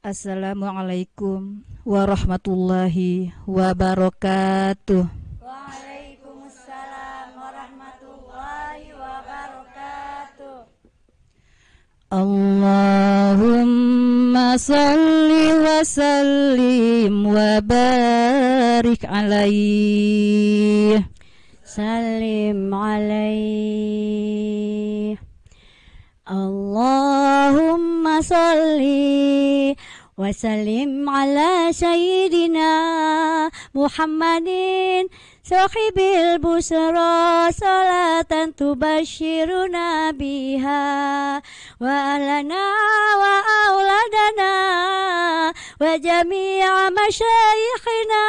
Assalamualaikum warahmatullahi wabarakatuh. Waalaikumsalam warahmatullahi wabarakatuh. Allahumma salli wa sallim wa barik alaihi. Salim alaihi. Allahumma salli wa sallim ala sayyidina Muhammadin sahibil busra salatan tubashiruna biha wa alana wa auladana wa jami'a masyayikhina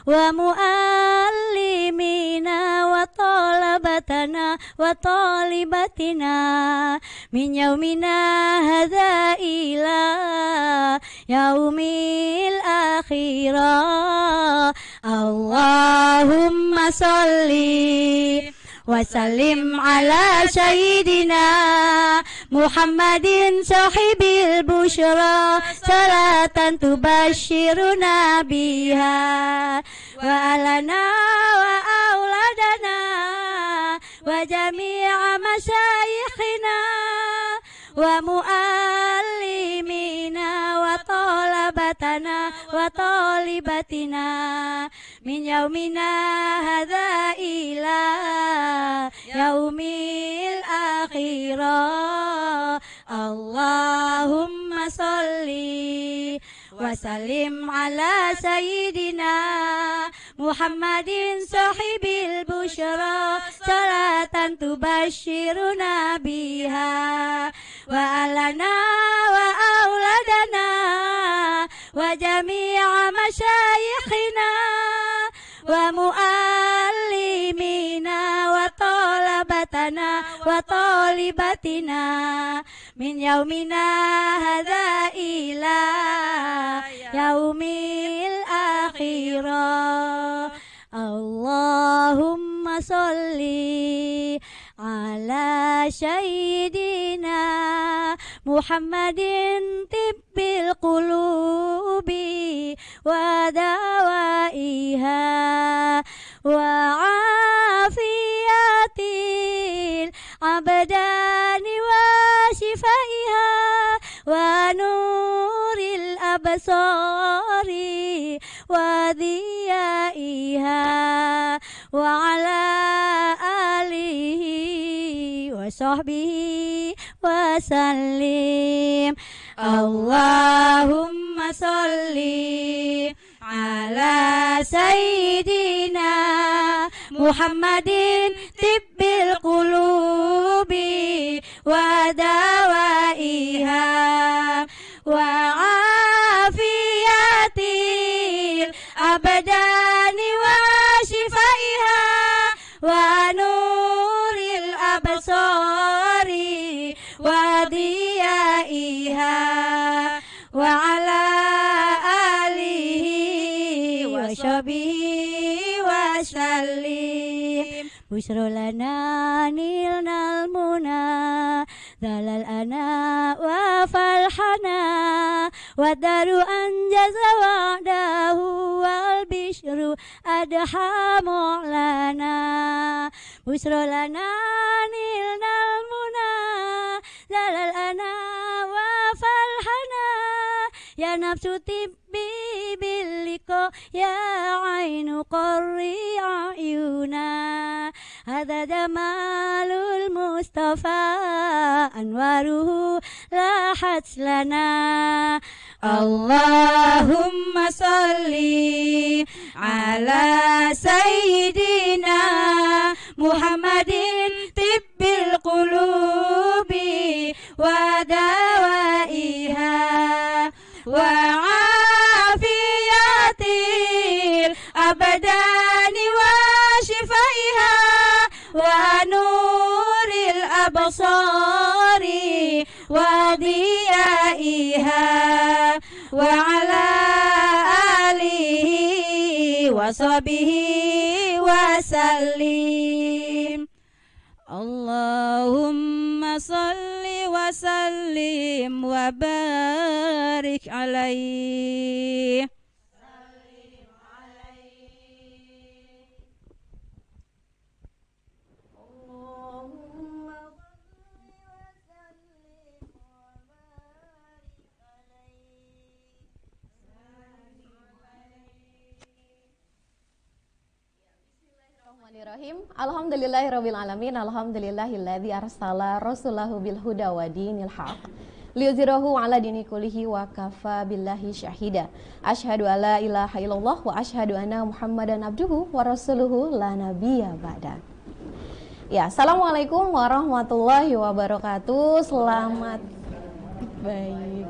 wa muallimina wa talabatana wa talibatina min yaumina hadza ila yaumil akhirah. Allahumma salli wa sallim ala sayyidina Muhammadin sahibil busyra salatan tubashiruna biha wa alana wa auladana wa jami'a masyayikhina wa muallimina wa talabatana wa talibatina min yaumina hadza ila yaumil akhirah. Allahumma salli wa sallim ala sayyidina Muhammadin sahibil busyra salatan tubashiruna biha wa alana wa auladana wa jami'a masyayikhina wa muallimina wa talabatana wa talibatina min yaumina hadza ila yaumil akhirah. Allahumma salli ala sayyidina Muhammadin tibbil qulubi wa dawaiha wa afiyatil abdani wa shifaiha wa nuril absari wa diyaiha wa ala alihi wa sahbihi wa sallim. Allahumma salli ala sayyidina Muhammadin tibbil qulubi wa dawaiha wa afiyatil abdani wa shifaiha wa nuril absari wa diyaiha wa ala alihi wa sahbihi wa sallim. Busyra lana nilnal muna dalal ana wa falhana wa daru anjaza wa'dahu wal bishru adhamu lana. Busyra lana nilnal muna dalal ana wa falhana ya nafsu tibbi billiko ya ainu qarri ayuna hadza jamalul mustafa anwaruhu lahat lana. Allahumma salli ala sayyidina Muhammadin tibbil qulubi wa dawaiha wa afiyatil abdani wa shifaiha wa nuril absari wa diyaiha wa ala alihi wa sahbihi wa sallim. Allahumma salli wa sallim wa barik وبارك عليه. Alhamdulillahirabbil alamin. Alhamdulillahilladzi arsala rasulahu bil huda wa dinil haq liyuzhirahu ala dini kullihi wa kafa billahi syahida. Asyhadu alla ilaha illallah wa asyhadu anna Muhammadan abduhu wa rasuluhu la nabiyya ba'da. Ya, assalamualaikum warahmatullahi wabarakatuh. Selamat baik.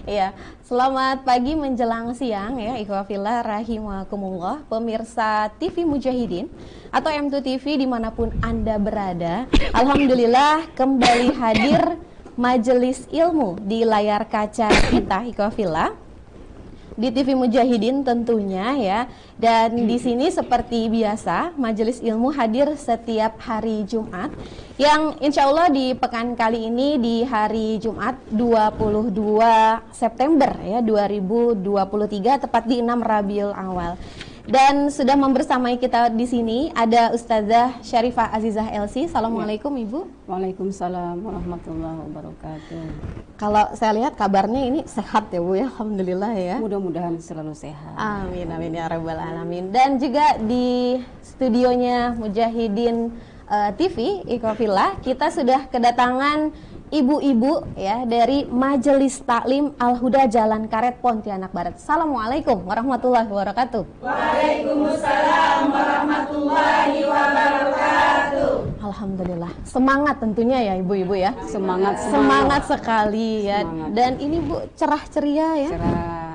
Ya, selamat pagi menjelang siang ya, ikhwafillah rahimakumullah, pemirsa TV Mujahidin atau M2 TV dimanapun Anda berada. Alhamdulillah kembali hadir majelis ilmu di layar kaca kita, ikhwafillah, di TV Mujahidin tentunya ya. Dan di sini seperti biasa majelis ilmu hadir setiap hari Jumat, yang insya Allah di pekan kali ini di hari Jumat 22 September ya 2023, tepat di 6 Rabiul Awal. Dan sudah membersamai kita di sini ada Ustazah Syarifah Azizah LC. Assalamualaikum ya. Ibu. Waalaikumsalam warahmatullahi wabarakatuh. Kalau saya lihat kabarnya ini sehat ya Bu ya, alhamdulillah ya. Mudah-mudahan selalu sehat. Amin amin ya rabbal alamin. Dan juga di studionya Mujahidin TV ikhwafillah, kita sudah kedatangan ibu-ibu ya dari Majelis Taklim Al-Huda Jalan Karet Pontianak Barat. Assalamualaikum warahmatullahi wabarakatuh. Waalaikumsalam warahmatullahi wabarakatuh. Alhamdulillah, semangat tentunya ya ibu-ibu ya. Semangat sekali ya. Semangat. Dan ini Bu cerah ceria ya. Cerah.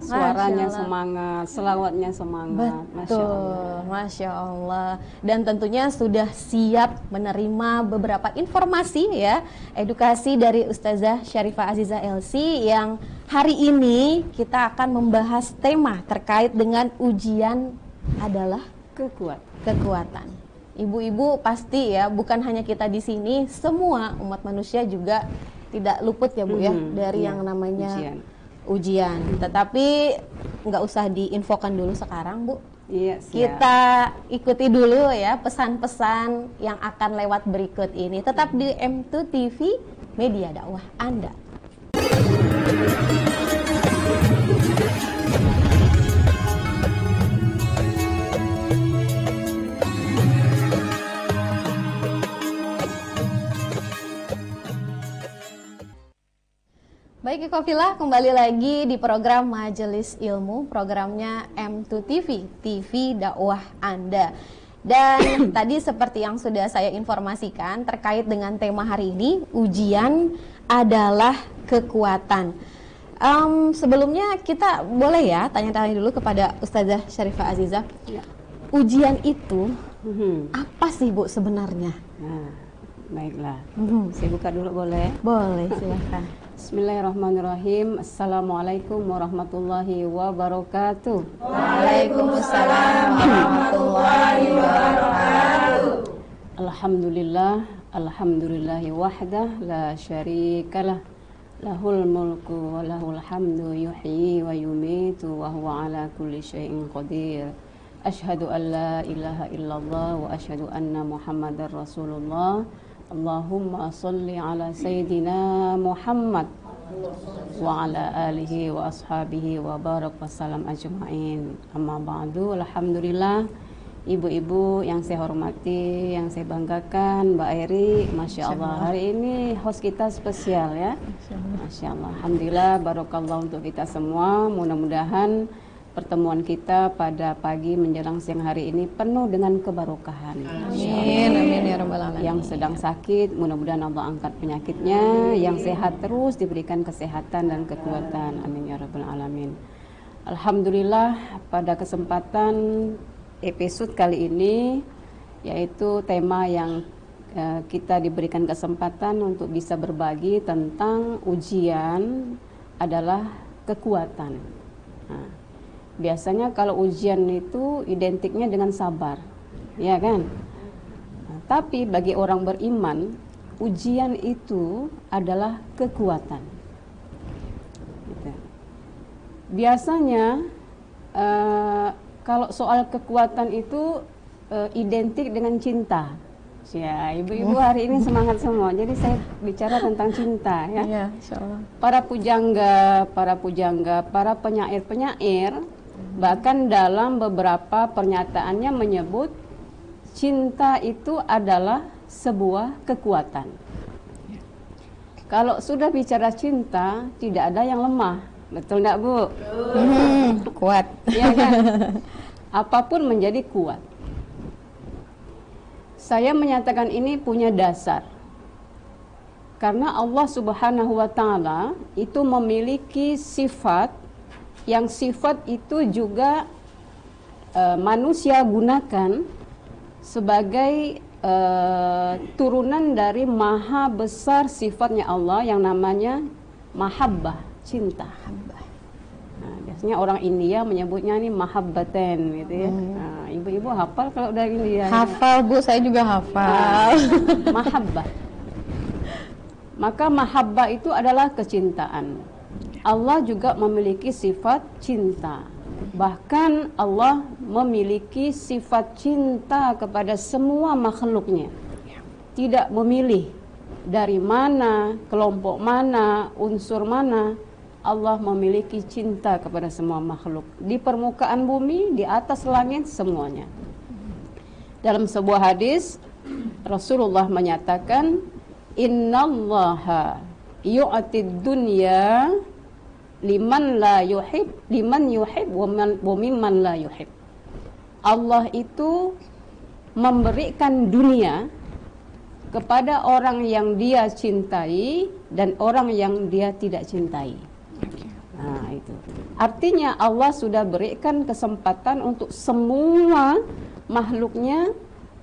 Suaranya semangat, selawatnya semangat. Betul, Masya Allah. Dan tentunya sudah siap menerima beberapa informasi ya, edukasi dari Ustazah Syarifah Azizah LC, yang hari ini kita akan membahas tema terkait dengan ujian adalah kekuatan. Ibu-ibu pasti ya, bukan hanya kita di sini, semua umat manusia juga tidak luput ya Bu ya dari yang namanya ujian. Tetapi nggak usah diinfokan dulu sekarang Bu. Iya, siap. Kita ikuti dulu ya pesan-pesan yang akan lewat berikut ini. Tetap di M2 TV, media dakwah Anda. Baik ikhwafillah, kembali lagi di program Majelis Ilmu, programnya M2 TV, TV dakwah Anda. Dan tadi seperti yang sudah saya informasikan terkait dengan tema hari ini, ujian adalah kekuatan. Sebelumnya kita boleh ya tanya-tanya dulu kepada Ustazah Syarifah Azizah. Ya. Ujian itu apa sih Bu sebenarnya? Nah, baiklah. Saya buka dulu boleh? Boleh, silahkan. Bismillahirrahmanirrahim. Assalamualaikum warahmatullahi wabarakatuh. Waalaikumsalam warahmatullahi wabarakatuh. Alhamdulillahi wahdah la syarikalah, lahul mulku wa lahul hamdu, yuhyi wa yumitu wa huwa ala kulli syai'in qadir. Asyhadu an la ilaha illallah wa asyhadu anna Muhammadar Rasulullah. Allahumma salli ala Sayyidina Muhammad wa ala alihi wa ashabihi wa barak wa salam ajma'in. Amma ba'du. Alhamdulillah, ibu-ibu yang saya hormati, yang saya banggakan, Mbak Eri, Masya Allah, hari ini host kita spesial ya. Masya Allah. Alhamdulillah, barakallah untuk kita semua. Mudah-mudahan pertemuan kita pada pagi menjelang siang hari ini penuh dengan kebarokahan. Amin, amin ya rabbal alamin. Yang sedang sakit, mudah-mudahan Allah angkat penyakitnya. Yang sehat terus diberikan kesehatan dan kekuatan. Amin ya rabbal alamin. Alhamdulillah, pada kesempatan episode kali ini, yaitu tema yang kita diberikan kesempatan untuk bisa berbagi tentang ujian adalah kekuatan. Nah, biasanya kalau ujian itu identiknya dengan sabar, ya kan? Nah, tapi bagi orang beriman, ujian itu adalah kekuatan. Biasanya kalau soal kekuatan itu identik dengan cinta. Ya, ibu-ibu hari ini semangat semua. Jadi saya bicara tentang cinta ya. Iya, insyaallah. Para pujangga, para penyair-penyair bahkan dalam beberapa pernyataannya menyebut cinta itu adalah sebuah kekuatan. Kalau sudah bicara cinta, tidak ada yang lemah. Betul enggak, Bu? Kuat. Iya kan? Apapun menjadi kuat. Saya menyatakan ini punya dasar. Karena Allah Subhanahu wa taala itu memiliki sifat yang sifat itu juga manusia gunakan sebagai turunan dari maha besar sifatnya Allah yang namanya mahabbah, cinta. Nah, biasanya orang India menyebutnya ini mahabbaten gitu ya. Nah, ibu-ibu hafal kalau dari India? Hafal, Bu, saya juga hafal. Mahabbah. Maka mahabbah itu adalah kecintaan. Allah juga memiliki sifat cinta. Bahkan Allah memiliki sifat cinta kepada semua makhluknya. Tidak memilih dari mana, kelompok mana, unsur mana. Allah memiliki cinta kepada semua makhluk. Di permukaan bumi, di atas langit, semuanya. Dalam sebuah hadis, Rasulullah menyatakan, Innallaha yu'atid dunya liman yuhib wa mimman la yuhib. Allah itu memberikan dunia kepada orang yang dia cintai dan orang yang dia tidak cintai. Nah, itu. Artinya Allah sudah berikan kesempatan untuk semua makhluknya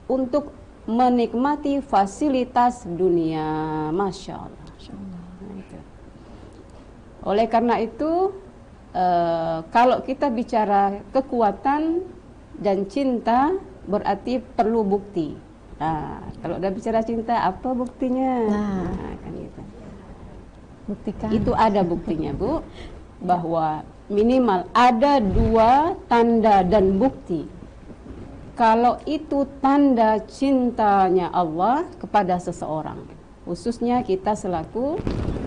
untuk menikmati fasilitas dunia. Masya Allah. Nah, itu. Oleh karena itu, kalau kita bicara kekuatan dan cinta, berarti perlu bukti. Nah, kalau udah bicara cinta, apa buktinya? Nah, kan gitu. Buktikan. Itu ada buktinya, Bu, bahwa minimal ada 2 tanda dan bukti. Kalau itu tanda cintanya Allah kepada seseorang, khususnya kita selaku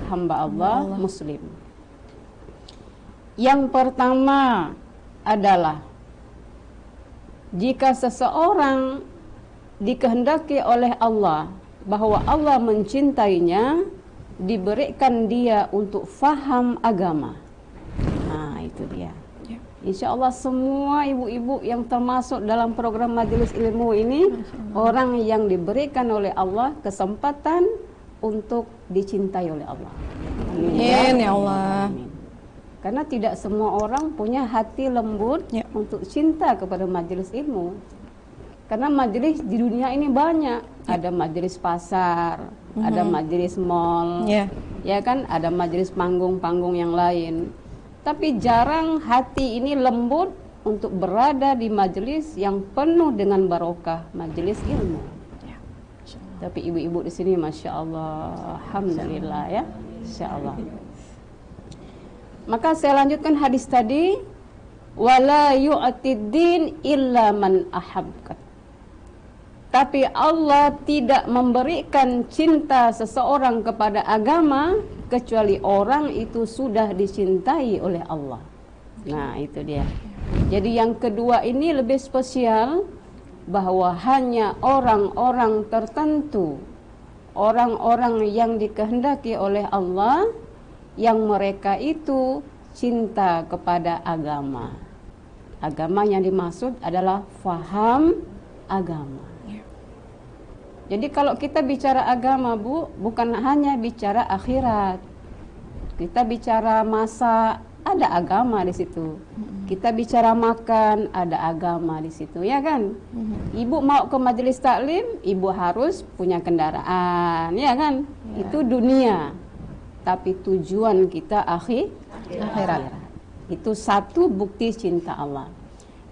hamba Allah Muslim. Yang pertama adalah jika seseorang dikehendaki oleh Allah bahwa Allah mencintainya, diberikan dia untuk faham agama. Nah, itu dia. Insya Allah semua ibu-ibu yang termasuk dalam program Majelis Ilmu ini orang yang diberikan oleh Allah kesempatan untuk dicintai oleh Allah. Amin ya Allah. Amin. Karena tidak semua orang punya hati lembut untuk cinta kepada majelis ilmu. Karena majelis di dunia ini banyak. Ada majelis pasar, ada majelis mall, ya kan, ada majelis panggung-panggung yang lain. Tapi jarang hati ini lembut untuk berada di majelis yang penuh dengan barokah, majelis ilmu. Tapi ibu-ibu di sini, masya Allah, alhamdulillah ya, insya Allah. Maka saya lanjutkan hadis tadi, wala yu'tid din illa man ahabkat. Tapi Allah tidak memberikan cinta seseorang kepada agama kecuali orang itu sudah dicintai oleh Allah. Nah, itu dia. Jadi yang kedua ini lebih spesial, bahwa hanya orang-orang tertentu, orang-orang yang dikehendaki oleh Allah, yang mereka itu cinta kepada agama. Agama yang dimaksud adalah faham agama. Jadi kalau kita bicara agama, Bu, bukan hanya bicara akhirat. Kita bicara masa, ada agama di situ. Kita bicara makan, ada agama di situ, ya kan? Ibu mau ke majelis taklim, ibu harus punya kendaraan, ya kan? Itu dunia. Tapi tujuan kita akhirat. Itu satu bukti cinta Allah.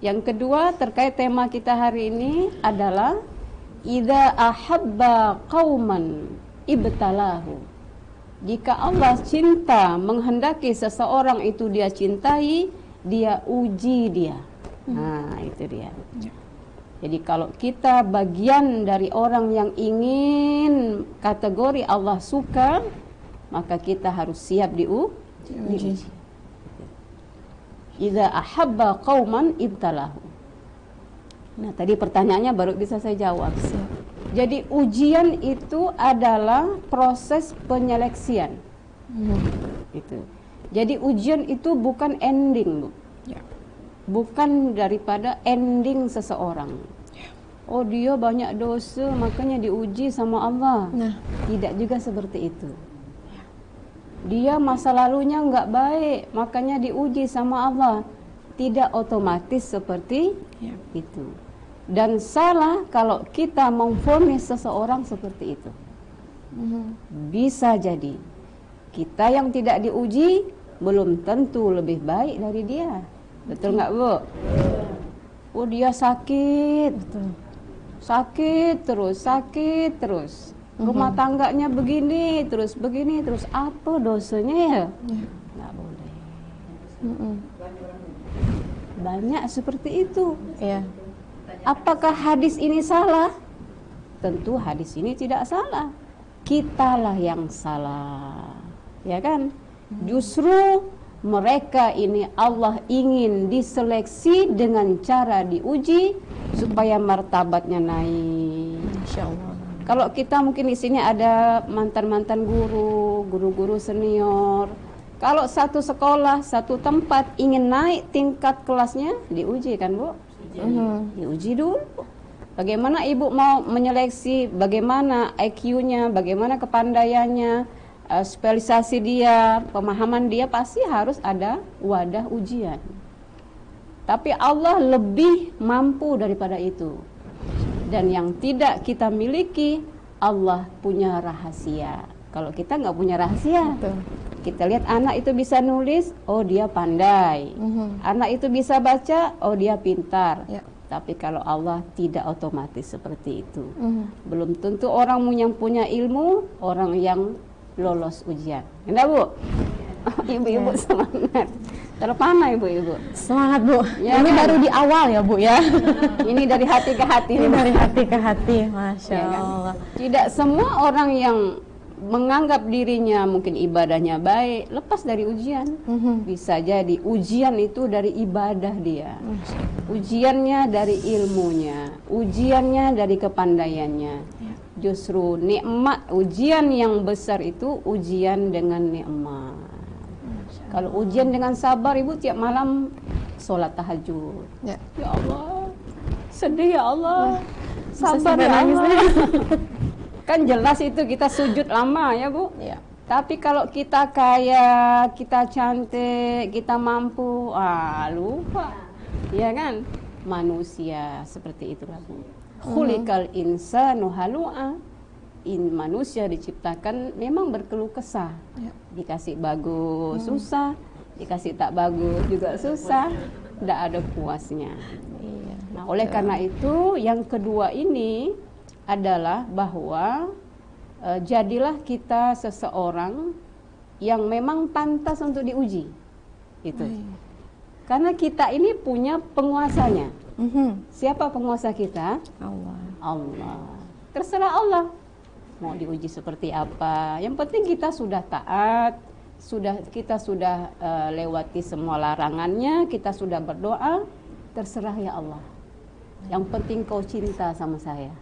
Yang kedua terkait tema kita hari ini adalah idza ahabba qauman ibtalahu. Jika Allah cinta, menghendaki seseorang itu dia cintai, dia uji dia. Nah, itu dia. Jadi kalau kita bagian dari orang yang ingin kategori Allah suka, maka kita harus siap diuji. Idza ahabba qauman ibtalahu. Nah, tadi pertanyaannya baru bisa saya jawab. Jadi ujian itu adalah proses penyeleksian. Itu. Jadi ujian itu bukan ending, Bu. Bukan daripada ending seseorang. Oh, dia banyak dosa makanya diuji sama Allah. Tidak juga seperti itu. Dia masa lalunya enggak baik makanya diuji sama Allah. Tidak otomatis seperti itu. Dan salah kalau kita memvonis seseorang seperti itu. Bisa jadi kita yang tidak diuji belum tentu lebih baik dari dia. Betul nggak, Bu? Oh, dia sakit. Sakit terus. Rumah tangganya begini terus. Apa dosanya ya? Nggak boleh. Banyak seperti itu. Apakah hadis ini salah? Tentu hadis ini tidak salah. Kitalah yang salah. Ya kan? Justru mereka ini Allah ingin diseleksi dengan cara diuji supaya martabatnya naik. Insyaallah. Kalau kita mungkin di sini ada mantan-mantan guru senior. Kalau satu sekolah, satu tempat ingin naik tingkat kelasnya, diuji kan, Bu? Diuji dulu. Bagaimana ibu mau menyeleksi, bagaimana IQ-nya, bagaimana kepandaiannya, spesialisasi dia, pemahaman dia, pasti harus ada wadah ujian. Tapi Allah lebih mampu daripada itu. Dan yang tidak kita miliki, Allah punya rahasia. Kalau kita nggak punya rahasia, kita lihat anak itu bisa nulis, oh dia pandai. Anak itu bisa baca, oh dia pintar. Tapi kalau Allah tidak otomatis seperti itu. Belum tentu orang yang punya ilmu, orang yang lolos ujian. Enggak, Bu? Ibu-ibu semangat. Terpana ibu-ibu. Semangat, Bu. Ya, ini kan? baru di awal ya, Bu ya. Ini dari hati ke hati. Ini dari hati ke hati, Masya Ya, kan? Allah. Tidak semua orang yang menganggap dirinya mungkin ibadahnya baik lepas dari ujian. Bisa jadi ujian itu dari ibadah dia. Ujiannya dari ilmunya, ujiannya dari kepandaiannya. Justru nikmat ujian yang besar itu ujian dengan nikmat. Kalau ujian dengan sabar, ibu tiap malam sholat tahajud. Ya Allah, sedih ya Allah, sabar ya Allah. Kan jelas itu kita sujud lama ya, Bu. Tapi kalau kita kaya, kita cantik, kita mampu, lupa. Ya kan? Manusia seperti itulah, Bu. Khuliqal insanu halu'a. Manusia diciptakan memang berkeluh kesah. Dikasih bagus susah, dikasih tak bagus juga susah, tidak ada puasnya. Nah, oleh karena itu yang kedua ini adalah bahwa jadilah kita seseorang yang memang pantas untuk diuji. Itu. Karena kita ini punya penguasanya. Siapa penguasa kita? Allah. Terserah Allah mau diuji seperti apa. Yang penting kita sudah taat, kita sudah lewati semua larangannya, kita sudah berdoa, terserah ya Allah. Yang penting kau cinta sama saya.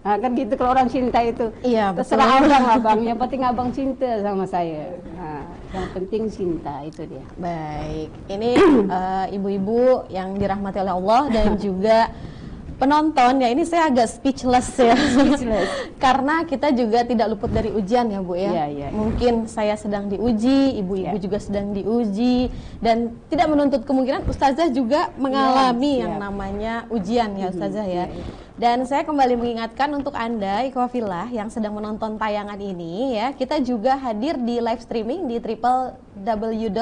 Nah, kan gitu kalau orang cinta itu. Terserah abang, yang penting abang cinta sama saya. Nah, yang penting cinta itu dia. Baik, ini ibu-ibu yang dirahmati oleh Allah dan juga penonton ya, ini saya agak speechless ya. Karena kita juga tidak luput dari ujian ya, Bu ya. Mungkin saya sedang diuji, ibu-ibu juga sedang diuji, dan tidak menuntut kemungkinan Ustazah juga mengalami yang namanya ujian ya, Ustazah ya. Dan saya kembali mengingatkan untuk Anda ikhwafillah yang sedang menonton tayangan ini ya, kita juga hadir di live streaming di www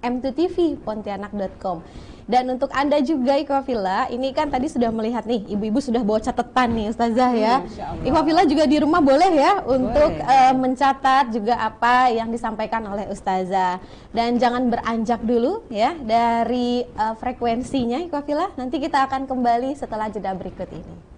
m2tv.pontianak.com. Dan untuk Anda juga Ikhwafillah, ini kan tadi sudah melihat nih, ibu-ibu sudah bawa catatan nih Ustazah ya. Ikhwafillah juga di rumah boleh ya untuk mencatat juga apa yang disampaikan oleh Ustazah. Dan jangan beranjak dulu ya dari frekuensinya Ikhwafillah. Nanti kita akan kembali setelah jeda berikut ini.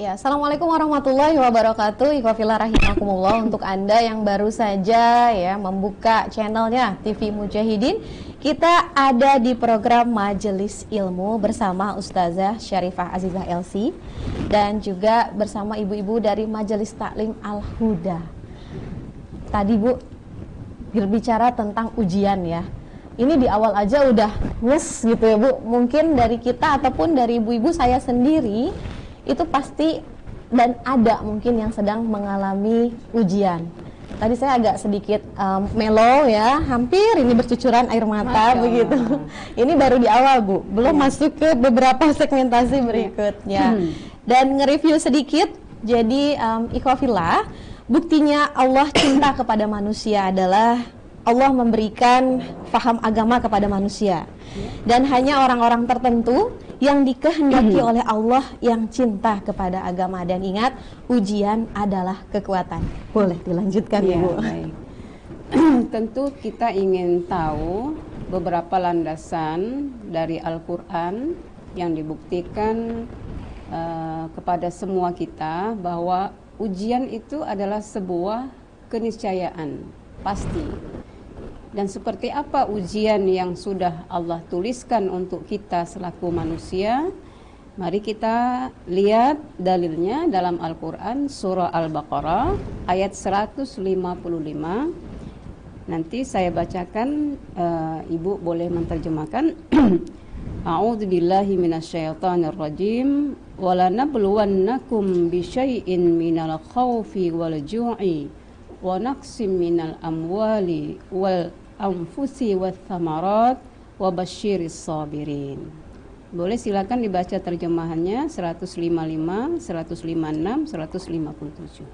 Ya, Assalamualaikum warahmatullahi wabarakatuh. Ikhwafillah rahimakumullah. Untuk Anda yang baru saja ya membuka channelnya TV Mujahidin, kita ada di program Majelis Ilmu bersama Ustazah Syarifah Azizah LC dan juga bersama ibu-ibu dari Majelis Taklim Al-Huda. Tadi Bu berbicara tentang ujian ya. Ini di awal aja udah nyes gitu ya Bu. Mungkin dari kita ataupun dari ibu-ibu saya sendiri itu pasti dan ada mungkin yang sedang mengalami ujian. Tadi saya agak sedikit melo ya, hampir ini bercucuran air mata begitu. Ini baru di awal Bu, belum masuk ke beberapa segmentasi berikutnya. Dan nge-review sedikit, jadi Ikhwafillah, buktinya Allah cinta kepada manusia adalah Allah memberikan faham agama kepada manusia. Dan hanya orang-orang tertentu yang dikehendaki oleh Allah yang cinta kepada agama. Dan ingat, ujian adalah kekuatan. Boleh dilanjutkan ya, Ibu. Baik. Tentu kita ingin tahu beberapa landasan dari Al-Quran yang dibuktikan kepada semua kita bahwa ujian itu adalah sebuah keniscayaan pasti. Dan seperti apa ujian yang sudah Allah tuliskan untuk kita selaku manusia? Mari kita lihat dalilnya dalam Al-Quran surah Al-Baqarah ayat 155. Nanti saya bacakan, Ibu boleh menterjemahkan. A'udzu billahi minasyaitonir rajim. Walanabluwannakum bisyai'in minal khaufi wal ju'i wa naqsim minal amwali wal anfusi wath thamarat wa basyiris sabirin. Boleh silakan dibaca terjemahannya 155, 156, 157.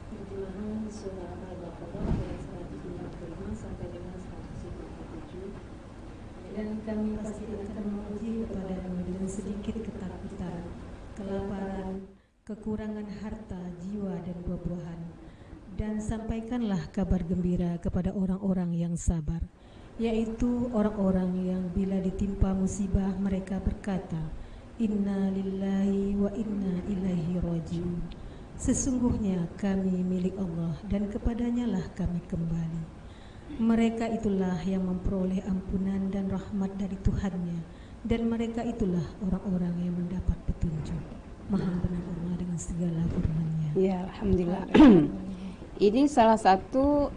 Terjemahan surah Al-Baqarah ayat 155 sampai dengan 157. Dan kami pasti akan menguji kepadamu dengan sedikit ketakutan, kelaparan, kekurangan harta, jiwa dan buah-buahan. Dan sampaikanlah kabar gembira kepada orang-orang yang sabar, yaitu orang-orang yang bila ditimpa musibah mereka berkata, Inna lillahi wa inna ilaihi rajiun. Sesungguhnya kami milik Allah dan kepadanya lah kami kembali. Mereka itulah yang memperoleh ampunan dan rahmat dari Tuhannya, dan mereka itulah orang-orang yang mendapat petunjuk. Maha benar Allah dengan segala firman-Nya. Ya, alhamdulillah. Ini salah satu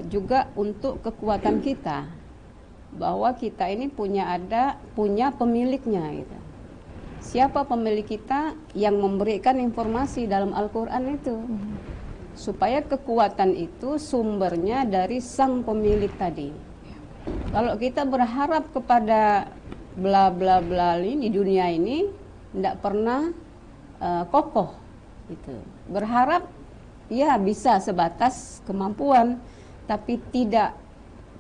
juga untuk kekuatan kita, bahwa kita ini punya pemiliknya gitu. Siapa pemilik kita? Yang memberikan informasi dalam Al-Quran itu, supaya kekuatan itu sumbernya dari sang pemilik tadi. Kalau kita berharap kepada bla bla bla ini di dunia ini, tidak pernah kokoh gitu. Berharap ya bisa sebatas kemampuan, tapi tidak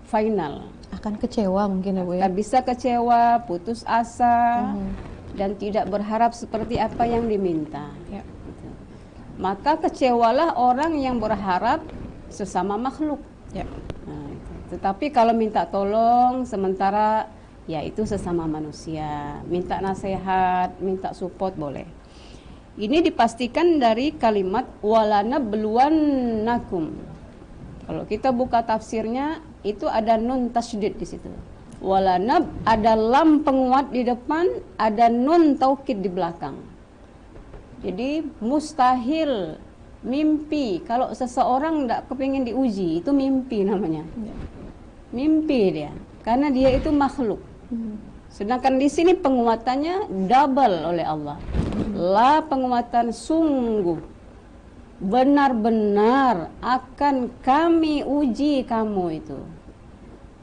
final. Akan kecewa mungkin ya Bu ya. Bisa kecewa, putus asa, dan tidak berharap seperti apa yang diminta. Gitu. Maka kecewalah orang yang berharap sesama makhluk. Nah, tetapi kalau minta tolong sementara, ya itu sesama manusia. Minta nasihat, minta support boleh. Ini dipastikan dari kalimat walanabluwannakum. Kalau kita buka tafsirnya, itu ada nun tasydid di situ. Walanab ada lam penguat di depan, ada nun taukid di belakang. Jadi mustahil, mimpi. Kalau seseorang tidak kepingin diuji, itu mimpi namanya. Mimpi dia, karena dia itu makhluk. Sedangkan di sini penguatannya double oleh Allah. La penguatan sungguh. benar-benar akan kami uji kamu itu.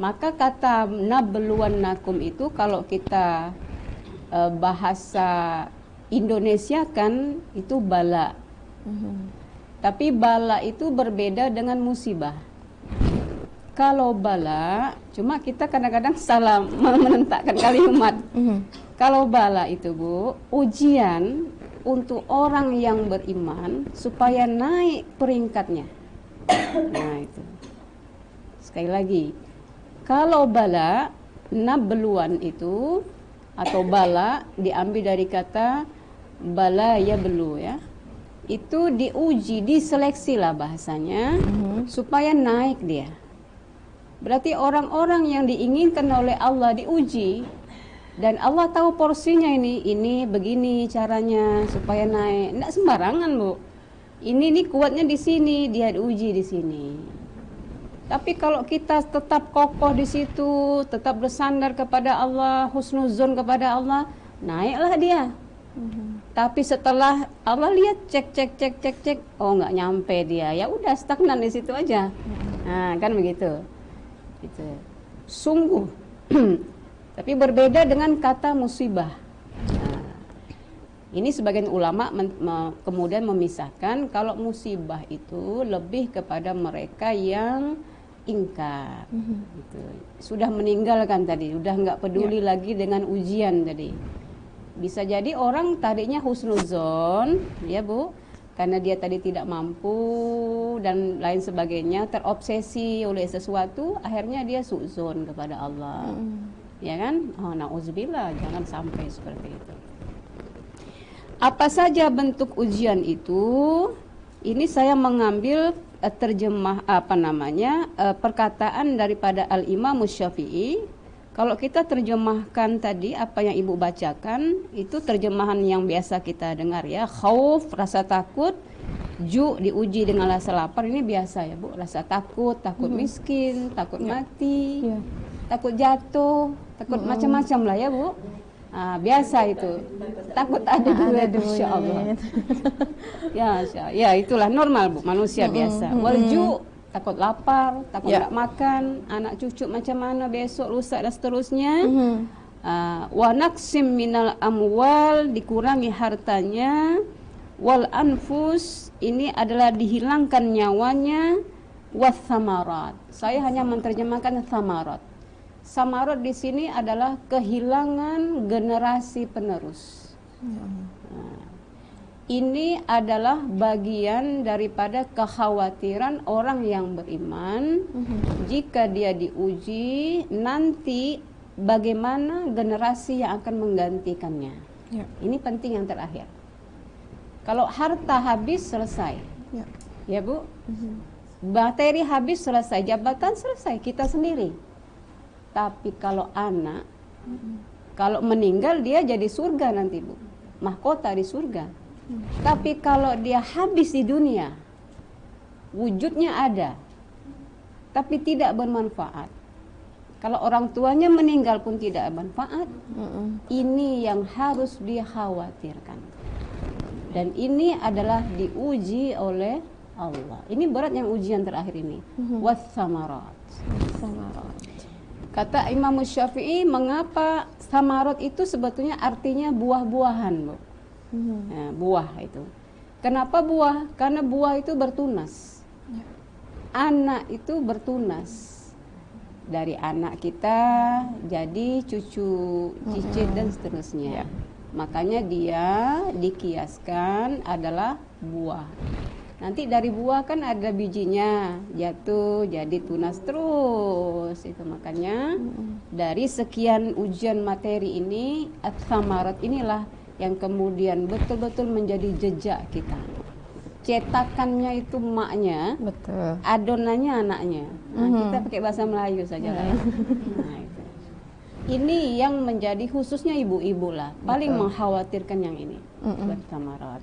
Maka kata nabluwannakum itu kalau kita bahasa Indonesia kan itu bala. Tapi bala itu berbeda dengan musibah. Kalau bala, cuma kita kadang-kadang salah menentakkan kalimat. Kalau bala itu Bu, ujian untuk orang yang beriman supaya naik peringkatnya. Nah itu. Sekali lagi, kalau bala, nabluwan itu atau bala diambil dari kata bala ya belu ya. Itu diuji, diseleksi lah bahasanya supaya naik dia. Berarti orang-orang yang diinginkan oleh Allah diuji dan Allah tahu porsinya ini begini caranya supaya naik. Enggak sembarangan, Bu. Ini nih kuatnya di sini, dia diuji di sini. Tapi kalau kita tetap kokoh di situ, tetap bersandar kepada Allah, husnuzon kepada Allah, naiklah dia. Tapi setelah Allah lihat cek, oh nggak nyampe dia, ya udah stagnan di situ aja. Nah kan begitu. Gitu. Sungguh. Tapi berbeda dengan kata musibah. Nah, ini sebagian ulama kemudian memisahkan kalau musibah itu lebih kepada mereka yang ingkar. Gitu. Sudah meninggalkan tadi, sudah nggak peduli lagi dengan ujian tadi. Bisa jadi orang tadinya husnuzon, ya Bu, karena dia tadi tidak mampu dan lain sebagainya, terobsesi oleh sesuatu, akhirnya dia su'zon kepada Allah. Ya kan? Oh, na'udzubillah, jangan sampai seperti itu. Apa saja bentuk ujian itu? Ini saya mengambil terjemah perkataan daripada Al-Imam Syafi'i. Kalau kita terjemahkan tadi apa yang Ibu bacakan, itu terjemahan yang biasa kita dengar ya. Khauf, rasa takut. Ju, diuji dengan rasa lapar, ini biasa ya Bu. Rasa takut, takut miskin, takut mati, takut jatuh, takut macam-macam lah ya Bu. Biasa itu. Takut ada duit, Masya Allah. Ya itulah normal Bu, manusia biasa. Walju, takut lapar, takut nggak makan, anak cucu macam mana besok, rusak dan seterusnya. Wa naqsim minal amwal, dikurangi hartanya. Wal anfus, ini adalah dihilangkan nyawanya. Wathamarat, saya hanya menerjemahkan thamarat. Samarat di sini adalah kehilangan generasi penerus. Ini adalah bagian daripada kekhawatiran orang yang beriman. Jika dia diuji, nanti bagaimana generasi yang akan menggantikannya. Ini penting yang terakhir. Kalau harta habis, selesai. Ya Bu. Materi habis, selesai. Jabatan selesai, kita sendiri. Tapi kalau anak, kalau meninggal dia jadi surga nanti Bu. Mahkota di surga. Tapi kalau dia habis di dunia, wujudnya ada, tapi tidak bermanfaat. Kalau orang tuanya meninggal pun tidak bermanfaat. Ini yang harus dikhawatirkan. Dan ini adalah diuji oleh Allah. Ini berat yang ujian terakhir ini. Wathamarat. Kata Imam Syafi'i, mengapa samarat itu sebetulnya artinya buah-buahan, Bu. Nah, buah itu. Kenapa buah? Karena buah itu bertunas. Anak itu bertunas. Dari anak kita jadi cucu, cicit dan seterusnya. Makanya dia dikiaskan adalah buah. Nanti dari buah kan ada bijinya, jatuh jadi tunas terus. Itu makanya dari sekian ujian materi ini, ats-tsamarat inilah yang kemudian betul-betul menjadi jejak kita. Cetakannya itu maknya, Betul. adonannya anaknya. Nah, kita pakai bahasa Melayu saja lah ya. Nah, itu. Ini yang menjadi khususnya ibu-ibu lah paling mengkhawatirkan yang ini, ats-tsamarat.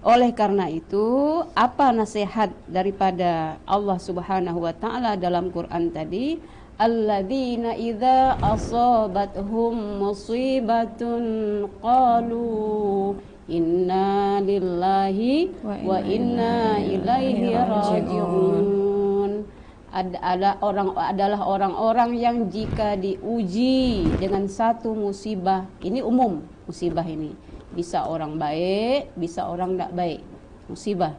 Oleh karena itu, apa nasihat daripada Allah Subhanahu wa taala dalam Quran tadi? Alladzina idza asabathum musibatun qalu Inna lillahi wa inna ilaihi raji'un. Adalah orang-orang yang jika diuji dengan satu musibah, ini umum musibah ini, bisa orang baik, bisa orang tidak baik, musibah.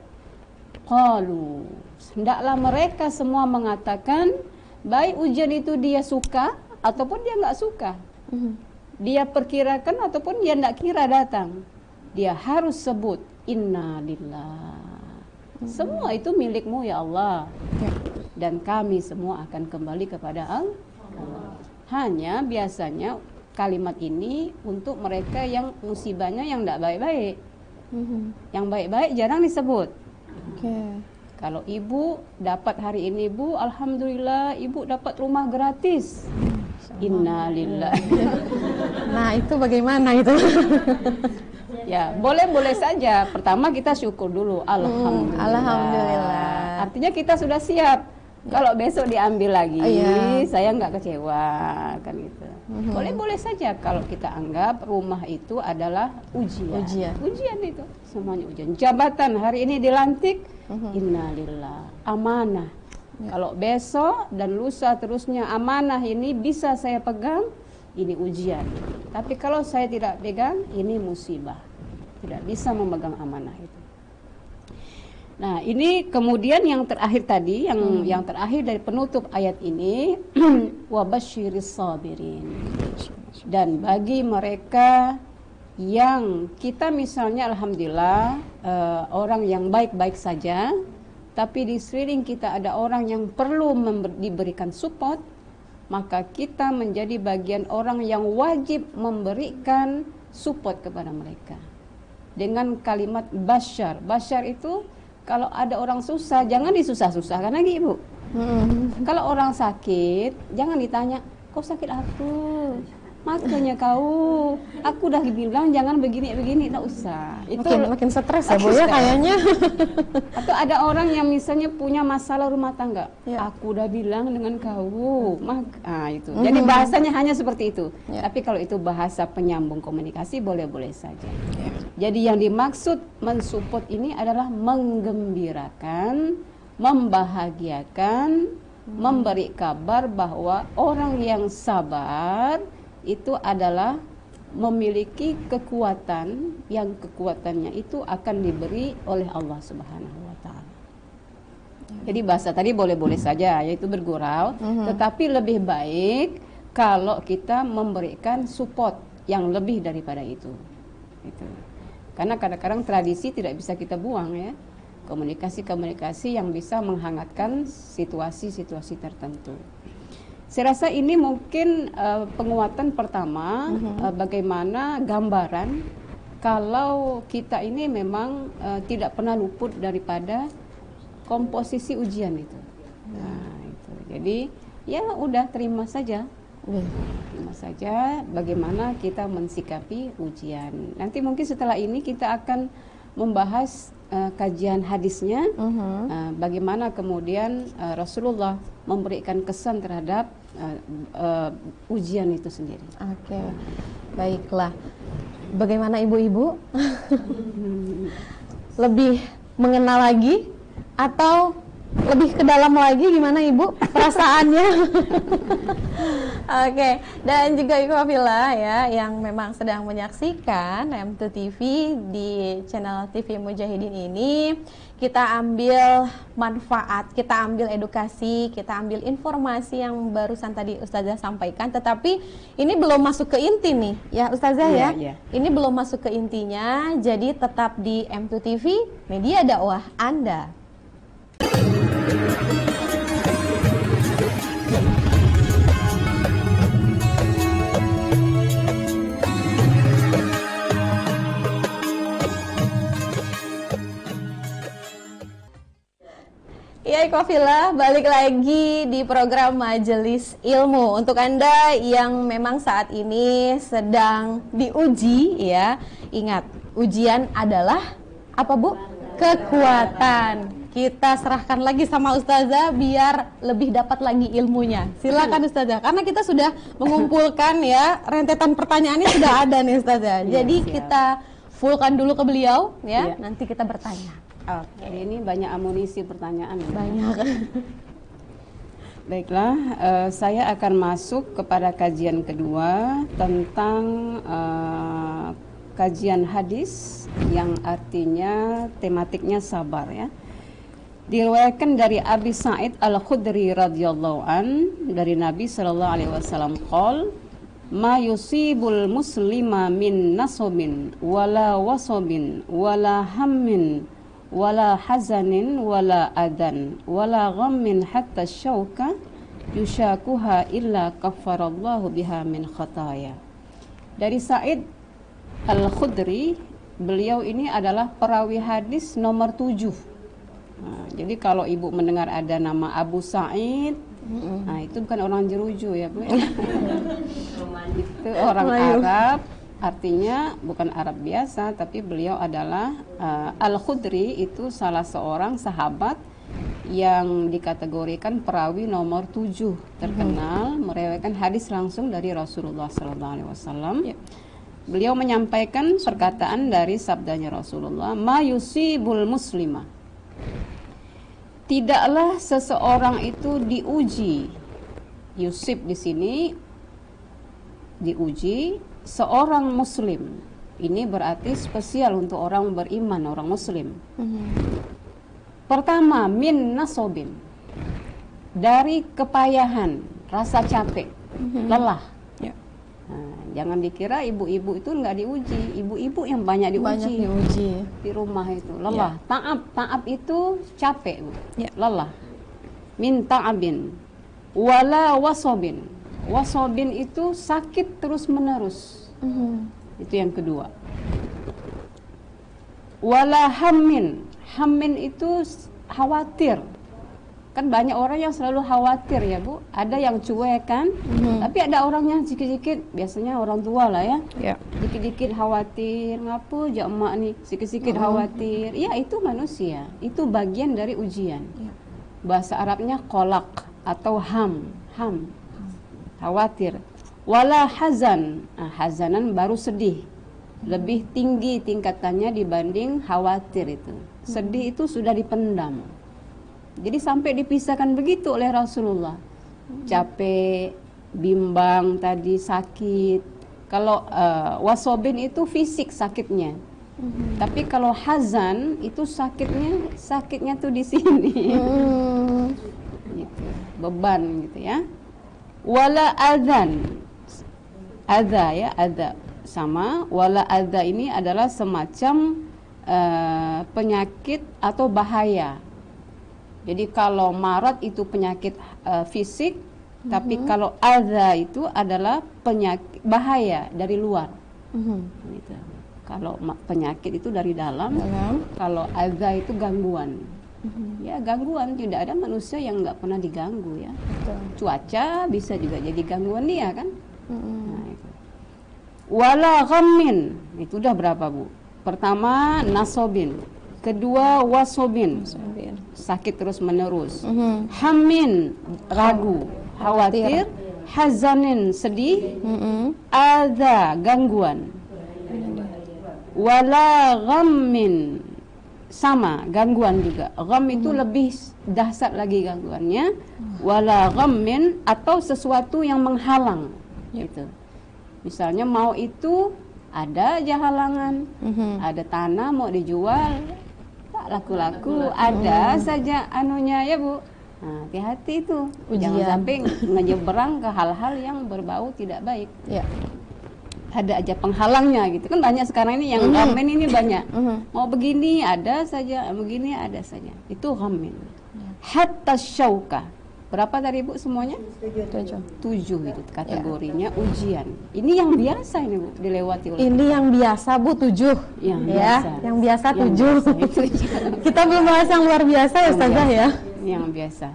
Qalu, hendaklah mereka semua mengatakan, baik ujian itu dia suka ataupun dia nggak suka, dia perkirakan ataupun dia tidak kira datang, dia harus sebut inna lillah. Semua itu milikmu ya Allah, dan kami semua akan kembali kepada Allah. Hanya biasanya kalimat ini untuk mereka yang musibahnya yang tidak baik-baik. Yang baik-baik jarang disebut. Kalau ibu dapat hari ini, Bu, alhamdulillah ibu dapat rumah gratis. Innalillah. Nah, itu bagaimana itu? Ya, boleh-boleh saja. Pertama kita syukur dulu, alhamdulillah. Alhamdulillah. Artinya kita sudah siap. Kalau besok diambil lagi, saya nggak kecewa, kan gitu. Boleh-boleh saja kalau kita anggap rumah itu adalah ujian. Ujian itu semuanya ujian. Jabatan hari ini dilantik, innalillah, amanah. Kalau besok dan lusa terusnya amanah ini bisa saya pegang, ini ujian. Tapi kalau saya tidak pegang, ini musibah. Tidak bisa memegang amanah itu. Nah, ini kemudian yang terakhir tadi, yang terakhir dari penutup ayat ini, wabasyiris sabirin. Dan bagi mereka yang kita misalnya alhamdulillah orang yang baik-baik saja, tapi di sekeliling kita ada orang yang perlu diberikan support, maka kita menjadi bagian orang yang wajib memberikan support kepada mereka dengan kalimat basyar. Basyar itu kalau ada orang susah, jangan disusah-susahkan lagi, Ibu. Kalau orang sakit, jangan ditanya, kok sakit aku? Makanya aku udah bilang jangan begini-begini, tak usah. Itu makin stres ya, Bu, ya kayaknya. Atau ada orang yang misalnya punya masalah rumah tangga, aku udah bilang dengan kau, itu. Jadi bahasanya hanya seperti itu. Tapi kalau itu bahasa penyambung komunikasi, boleh-boleh saja. Jadi yang dimaksud mensupport ini adalah menggembirakan, membahagiakan, memberi kabar bahwa orang yang sabar itu adalah memiliki kekuatan yang kekuatannya itu akan diberi oleh Allah Subhanahu wa taala. Jadi bahasa tadi boleh-boleh saja yaitu bergurau, tetapi lebih baik kalau kita memberikan support yang lebih daripada itu. Gitu. Karena kadang-kadang tradisi tidak bisa kita buang ya. Komunikasi-komunikasi yang bisa menghangatkan situasi-situasi tertentu. Saya rasa ini mungkin penguatan pertama, bagaimana gambaran kalau kita ini memang tidak pernah luput daripada komposisi ujian itu. Nah, itu. Jadi ya udah terima saja. Terima saja bagaimana kita mensikapi ujian. Nanti mungkin setelah ini kita akan membahas kajian hadisnya, bagaimana kemudian Rasulullah memberikan kesan terhadap ujian itu sendiri. Oke, baiklah. Bagaimana ibu-ibu? Lebih mengenal lagi atau lebih ke dalam lagi, gimana Ibu perasaannya? Oke, dan juga Ibu Afila ya yang memang sedang menyaksikan M2 TV di channel TV Mujahidin ini, kita ambil manfaat, kita ambil edukasi, kita ambil informasi yang barusan tadi Ustazah sampaikan, tetapi ini belum masuk ke inti nih ya Ustazah ya. Ini belum masuk ke intinya, jadi tetap di M2 TV, media dakwah Anda. Ya Ikhwafillah, balik lagi di program Majelis Ilmu. Untuk Anda yang memang saat ini sedang diuji ya, ingat, ujian adalah apa Bu? Kekuatan. Kita serahkan lagi sama Ustazah biar lebih dapat lagi ilmunya. Silakan Ustazah, karena kita sudah mengumpulkan ya, rentetan pertanyaannya sudah ada nih Ustazah. Jadi kita fullkan dulu ke beliau ya. Iya. Nanti kita bertanya. Oke. Hari ini banyak amunisi pertanyaan. Banyak. Baiklah, saya akan masuk kepada kajian kedua tentang kajian hadis yang artinya tematiknya sabar ya. Diriwayatkan dari Abi Sa'id Al-Khudri radhiyallahu an dari Nabi sallallahu alaihi wasallam qol ma yusibul muslima min nasabin wala wasabin wala hammin wala hazanin wala adan wala ghammin hatta syauka yushakuha illa kaffarallahu biha min khataya. Dari Sa'id Al-Khudri, beliau ini adalah perawi hadis nomor 7. Nah, jadi kalau ibu mendengar ada nama Abu Sa'id, nah itu bukan orang Jeruju ya Bu. Itu orang Arab, artinya bukan Arab biasa, tapi beliau adalah Al-Khudri, itu salah seorang sahabat yang dikategorikan perawi nomor 7 terkenal, meriwayatkan hadis langsung dari Rasulullah SAW. Beliau menyampaikan perkataan dari sabdanya Rasulullah, ma yusibul muslima, tidaklah seseorang itu diuji. Yusib di sini diuji seorang muslim. Ini berarti spesial untuk orang beriman, orang muslim. Pertama, min nasobin, dari kepayahan, rasa capek, lelah. Nah, jangan dikira ibu-ibu itu nggak diuji. Ibu-ibu yang banyak diuji di rumah itu, lelah. Ta'ab itu capek, lelah. Min ta'abin wala wasobin. Wasobin itu sakit terus menerus. Itu yang kedua. Wala hammin. Hammin itu khawatir. Kan banyak orang yang selalu khawatir ya Bu. Ada yang cuek kan, tapi ada orang yang sedikit-sedikit, biasanya orang tua lah ya. Sedikit-sedikit khawatir, ngapa jak emak nih, sedikit-sedikit khawatir. Ya itu manusia, itu bagian dari ujian. Bahasa Arabnya kolak atau ham, khawatir. Wala hazan, hazanan baru sedih. Lebih tinggi tingkatannya dibanding khawatir itu. Sedih itu sudah dipendam. Jadi sampai dipisahkan begitu oleh Rasulullah. Capek, bimbang tadi, sakit. Kalau wasobin itu fisik sakitnya. Tapi kalau hazan itu sakitnya tuh di sini. Gitu. Beban gitu ya. Wala adzan. Adza ya, adza. Sama wala adza ini adalah semacam penyakit atau bahaya. Jadi kalau marad itu penyakit fisik, tapi kalau adza itu adalah penyakit bahaya dari luar. Gitu. Kalau penyakit itu dari dalam. Kalau adza itu gangguan. Ya gangguan, tidak ada manusia yang nggak pernah diganggu ya. Cuaca bisa juga jadi gangguan dia kan. Nah, itu. Wala ghammin, itu udah berapa Bu? Pertama nasobin, kedua wasobin, sakit terus menerus. Hammin, ragu, khawatir. Hazanin, sedih. Adza, gangguan. Wala ghammin, sama, gangguan juga. Gham itu lebih dahsyat lagi gangguannya. Wala ghammin, atau sesuatu yang menghalang gitu. Misalnya mau itu ada aja halangan, ada tanah mau dijual, tak laku-laku, ada saja anunya ya Bu. Nah, hati-hati itu, jangan sampai ngejeberang ke hal-hal yang berbau tidak baik. Ada aja penghalangnya gitu kan, banyak sekarang ini yang ghammin ini banyak. Mau begini ada saja, begini ada saja. Itu ghammin. Hatta syauka. Berapa tadi Bu semuanya? 7 itu kategorinya ujian. Ini yang biasa ini Bu dilewati oleh. Ini yang biasa Bu 7. Yang biasa 7. Kita belum bahas yang luar biasa ya Ustazah ya. Yang biasa.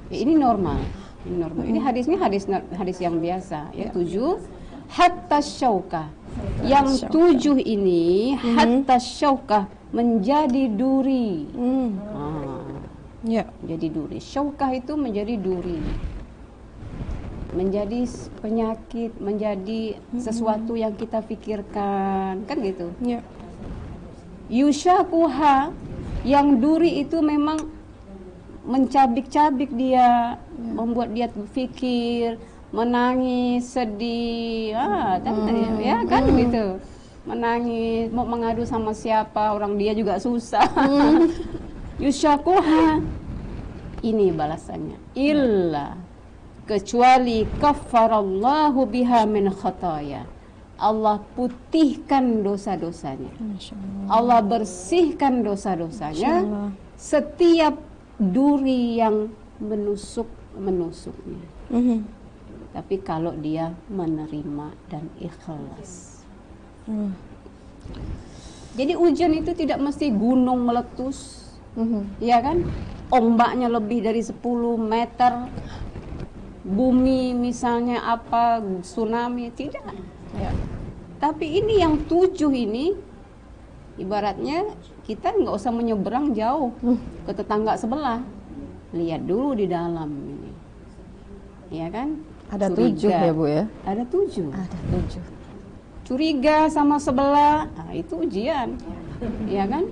Ya, ini normal. Ini hadisnya hadis yang biasa ya 7. Hatta syauka. Yang 7 ini hatta syauka menjadi duri. Jadi duri. Syaukah itu menjadi duri, menjadi penyakit, menjadi sesuatu yang kita pikirkan, kan gitu. Yushakuha, yang duri itu memang mencabik-cabik dia, membuat dia berpikir, menangis, sedih, ya kan gitu. Menangis, mau mengadu sama siapa, orang dia juga susah. Yushakuha, ini balasannya. Illa, kecuali kafarallahu biha min khataya. Allah putihkan dosa-dosanya. Allah bersihkan dosa-dosanya setiap duri yang menusuknya. Tapi kalau dia menerima dan ikhlas. Jadi ujian itu tidak mesti gunung meletus, ya kan? Ombaknya lebih dari 10 meter, bumi misalnya apa, tsunami, tidak. Ya. Tapi ini yang 7 ini, ibaratnya kita nggak usah menyeberang jauh ke tetangga sebelah, lihat dulu di dalam ini, ya kan? Ada 7 ya Bu ya? Ada 7. Ada 7. Curiga sama sebelah, nah itu ujian, ya kan?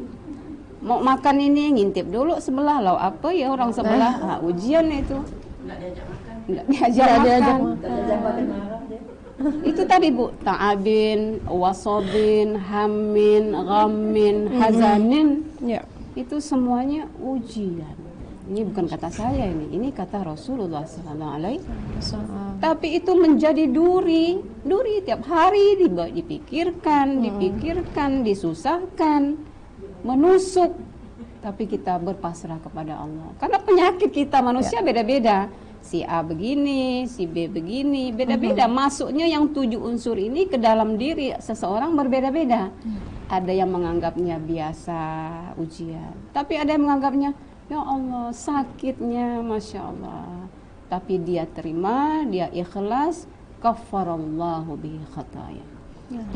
Mau makan ini ngintip dulu sebelah, lauk apa ya orang sebelah, ujian itu. Nggak diajak makan. Itu tadi Bu, ta'abin, wasobin, hamin, ghammin, hazanin, itu semuanya ujian. Ini bukan kata saya ini kata Rasulullah SAW. Tapi itu menjadi duri tiap hari dipikirkan, disusahkan, menusuk. Tapi kita berpasrah kepada Allah. Karena penyakit kita manusia beda-beda. Si A begini, si B begini, beda-beda. Masuknya yang 7 unsur ini ke dalam diri seseorang berbeda-beda. Ada yang menganggapnya biasa ujian, tapi ada yang menganggapnya ya Allah sakitnya, Masya Allah. Tapi dia terima, dia ikhlas, kafarallahu bihi khataya.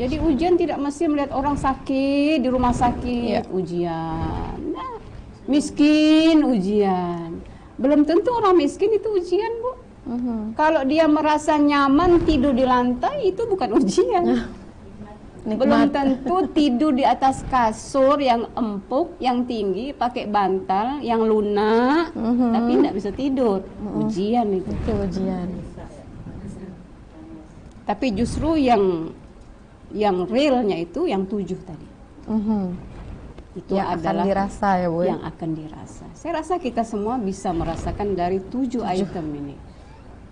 Jadi ujian tidak mesti melihat orang sakit di rumah sakit, ujian. Nah, miskin, ujian. Belum tentu orang miskin itu ujian, Bu. Kalau dia merasa nyaman tidur di lantai, itu bukan ujian. Belum tentu tidur di atas kasur yang empuk, yang tinggi, pakai bantal yang lunak, tapi tidak bisa tidur. Ujian itu. Ujian. Tapi justru yang realnya itu yang 7 tadi. Itu yang adalah akan dirasa ya Bu. Yang akan dirasa. Saya rasa kita semua bisa merasakan dari 7 item ini.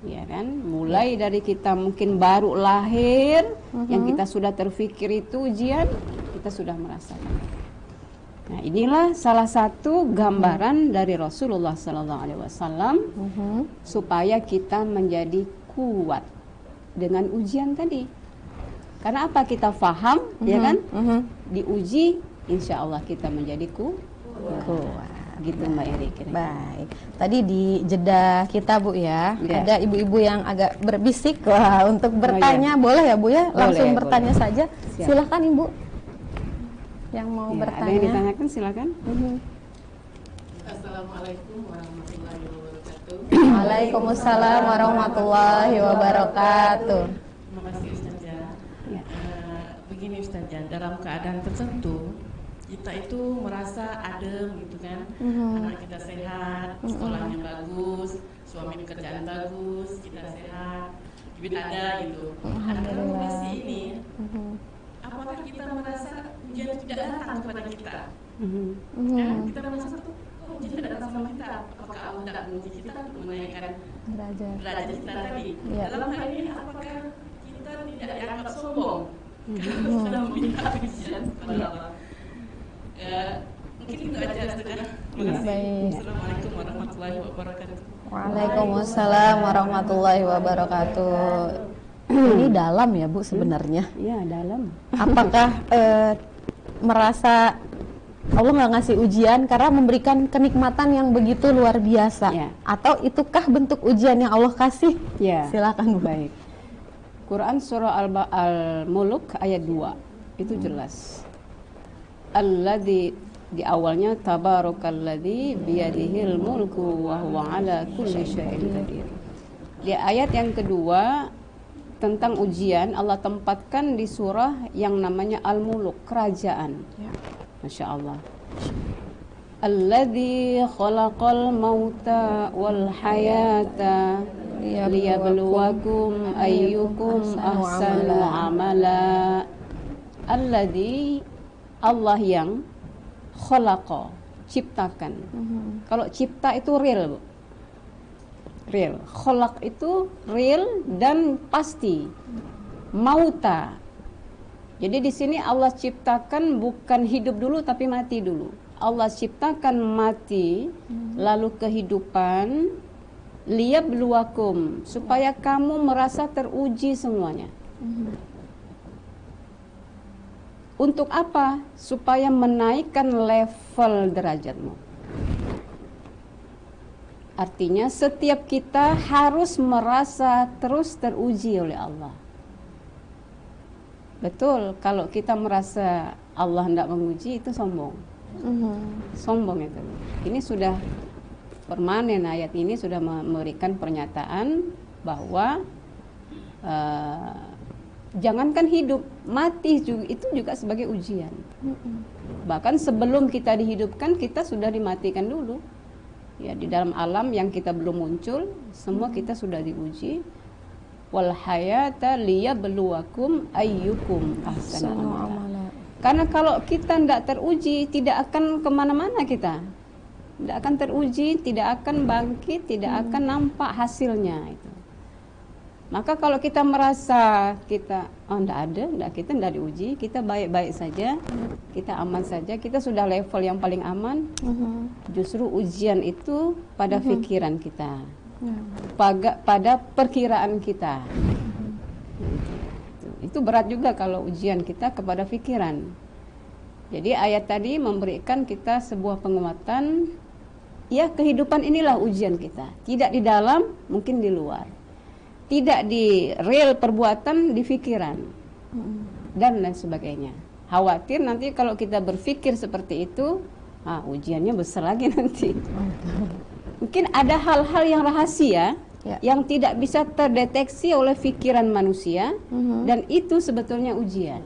Ya kan, mulai dari kita mungkin baru lahir, yang kita sudah terfikir itu ujian, kita sudah merasakan. Nah, inilah salah satu gambaran dari Rasulullah SAW supaya kita menjadi kuat dengan ujian tadi. Karena apa, kita faham, ya kan? Diuji, insya Allah kita menjadi kuat. Gitu Mbak Eri. Baik. Tadi di jeda kita Bu ya, ada ibu-ibu yang agak berbisik untuk bertanya. Boleh ya Bu ya? Langsung bertanya saja. Siap. Silakan Ibu. Yang mau bertanya. Ada yang ditanyakan silakan. Assalamualaikum warahmatullahi wabarakatuh. Waalaikumsalam warahmatullahi wabarakatuh. Terima kasih Ustazah. Begini Ustazah, dalam keadaan tertentu kita itu merasa adem gitu kan, anak kita sehat, sekolahnya bagus, suami pekerjaan bagus, kita sehat, duit ada gitu. Dalam kondisi ini, apakah kita merasa ujian tidak datang kepada kita? Ya, kita merasa tuh, ujian tidak datang sama kita. Apakah Allah tidak menguji kita untuk menaikkan derajat kita tadi? Dalam hal ini, apakah kita tidak dianggap sombong karena sudah meminta ujian kepada Allah? Mungkin itu aja Ustazah. Terima kasih. Assalamualaikum warahmatullahi wabarakatuh. Waalaikumsalam warahmatullahi wabarakatuh. Ini dalam ya Bu sebenarnya. Iya, dalam. Apakah merasa Allah nggak ngasih ujian karena memberikan kenikmatan yang begitu luar biasa? Atau itukah bentuk ujian yang Allah kasih? Silakan Bu. Baik. Quran surah Al-Mulk ayat 2 itu jelas. Alladzi, di awalnya tabarakalladzi biyadihil mulku wa huwa ala kulli syai'in qadir. Di ayat yang kedua tentang ujian Allah tempatkan di surah yang namanya Al-Muluk, kerajaan. Masya Allah. Alladzi khalaqal mauta wal hayata liyabluwakum ayyukum ahsanu amala. Alladzi, Allah yang khalaqa, ciptakan. Kalau cipta itu real, Bu. Real. Khalaq itu real dan pasti. Mauta. Jadi di sini Allah ciptakan bukan hidup dulu tapi mati dulu. Allah ciptakan mati lalu kehidupan, liyabluwakum, supaya kamu merasa teruji semuanya. Untuk apa? Supaya menaikkan level derajatmu. Artinya setiap kita harus merasa terus teruji oleh Allah. Betul, kalau kita merasa Allah tidak menguji itu sombong. Sombong itu. Ini sudah permanen, ayat ini sudah memberikan pernyataan bahwa jangankan hidup, mati juga, itu juga sebagai ujian. Bahkan sebelum kita dihidupkan, kita sudah dimatikan dulu. Ya, di dalam alam yang kita belum muncul, semua kita sudah diuji. Wal hayata liyabluwakum ayyukum ahsanu amala. Karena kalau kita tidak teruji, tidak akan kemana-mana kita. Tidak akan teruji, tidak akan bangkit, tidak akan nampak hasilnya itu. Maka kalau kita merasa kita kita tidak diuji, kita baik-baik saja, kita aman saja, kita sudah level yang paling aman. Justru ujian itu pada pikiran kita, pada perkiraan kita. Itu berat juga kalau ujian kita kepada pikiran. Jadi ayat tadi memberikan kita sebuah penguatan. Ya, kehidupan inilah ujian kita. Tidak di dalam, mungkin di luar. Tidak di real perbuatan, di pikiran. Dan lain sebagainya. Khawatir nanti kalau kita berpikir seperti itu, ujiannya besar lagi nanti. Mungkin ada hal-hal yang rahasia, yang tidak bisa terdeteksi oleh pikiran manusia, dan itu sebetulnya ujian.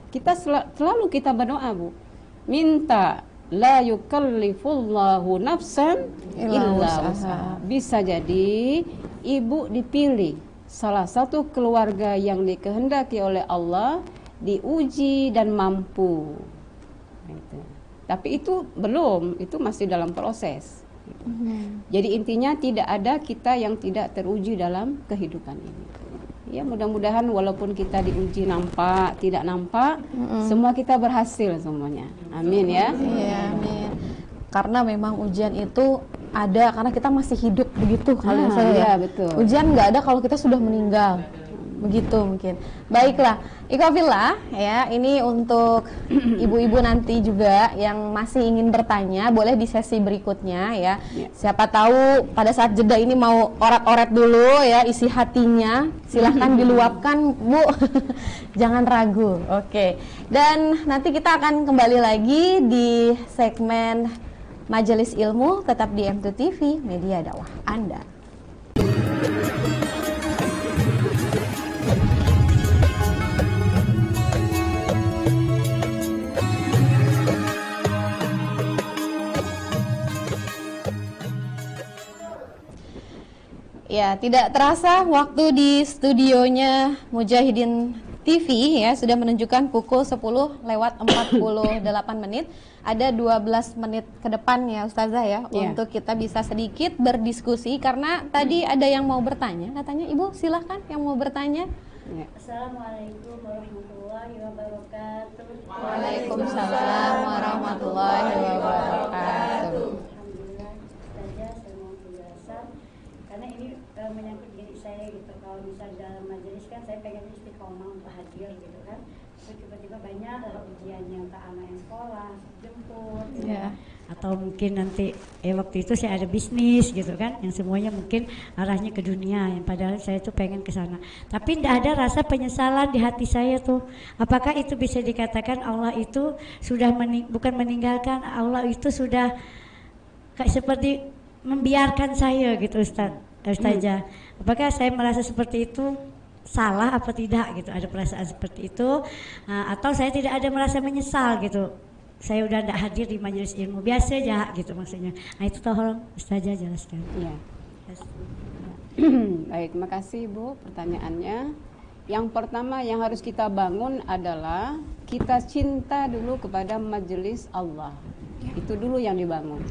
Kita selalu kita berdoa, Bu, minta la yukallifullahu nafsan illa wus'aha. Bisa jadi ibu dipilih salah satu keluarga yang dikehendaki oleh Allah, diuji dan mampu. Tapi itu belum, itu masih dalam proses. Jadi intinya tidak ada kita yang tidak teruji dalam kehidupan ini. Ya, mudah-mudahan walaupun kita diuji nampak, tidak nampak, semua kita berhasil semuanya. Amin ya. Iya, amin. Karena memang ujian itu ada karena kita masih hidup, begitu kalau saya ya. Betul. Ujian nggak ada kalau kita sudah meninggal. Begitu mungkin. Baiklah, ikhwafillah ya, ini untuk ibu-ibu nanti juga yang masih ingin bertanya, boleh di sesi berikutnya ya. Siapa tahu pada saat jeda ini mau oret-oret dulu ya isi hatinya, silahkan diluapkan, Bu. Jangan ragu. Oke. Dan nanti kita akan kembali lagi di segmen Majelis Ilmu, tetap di M2 TV, media dakwah Anda. Ya, tidak terasa waktu di studionya Mujahidin TV ya sudah menunjukkan pukul 10:48 menit. Ada 12 menit ke depan ya Ustazah ya, untuk kita bisa sedikit berdiskusi karena tadi ada yang mau bertanya. Katanya Ibu silahkan yang mau bertanya. Assalamualaikum warahmatullahi wabarakatuh. Waalaikumsalam warahmatullahi wabarakatuh. Alhamdulillah, Ustazah, saya mau penjelasan karena ini menyangkut diri saya gitu. Kalau misal dalam majelis kan saya pengen istiqomah untuk hadir gitu kan. Terus tiba-tiba banyak ujiannya, entah anak yang sekolah, jemput gitu. Atau mungkin nanti waktu itu saya ada bisnis gitu kan, yang semuanya mungkin arahnya ke dunia, yang padahal saya tuh pengen ke sana. Tapi tidak ada rasa penyesalan di hati saya tuh. Apakah itu bisa dikatakan Allah itu sudah bukan meninggalkan, Allah itu sudah kayak seperti membiarkan saya gitu Ustazah. Apakah saya merasa seperti itu? salah apa tidak gitu, ada perasaan seperti itu, atau saya tidak ada merasa menyesal gitu, saya udah tidak hadir di majelis ilmu, biasa aja gitu maksudnya. Nah itu tolong Ustazah jelaskan. Iya. Baik, makasih Bu pertanyaannya. Yang pertama yang harus kita bangun adalah kita cinta dulu kepada majelis Allah. Itu dulu yang dibangun.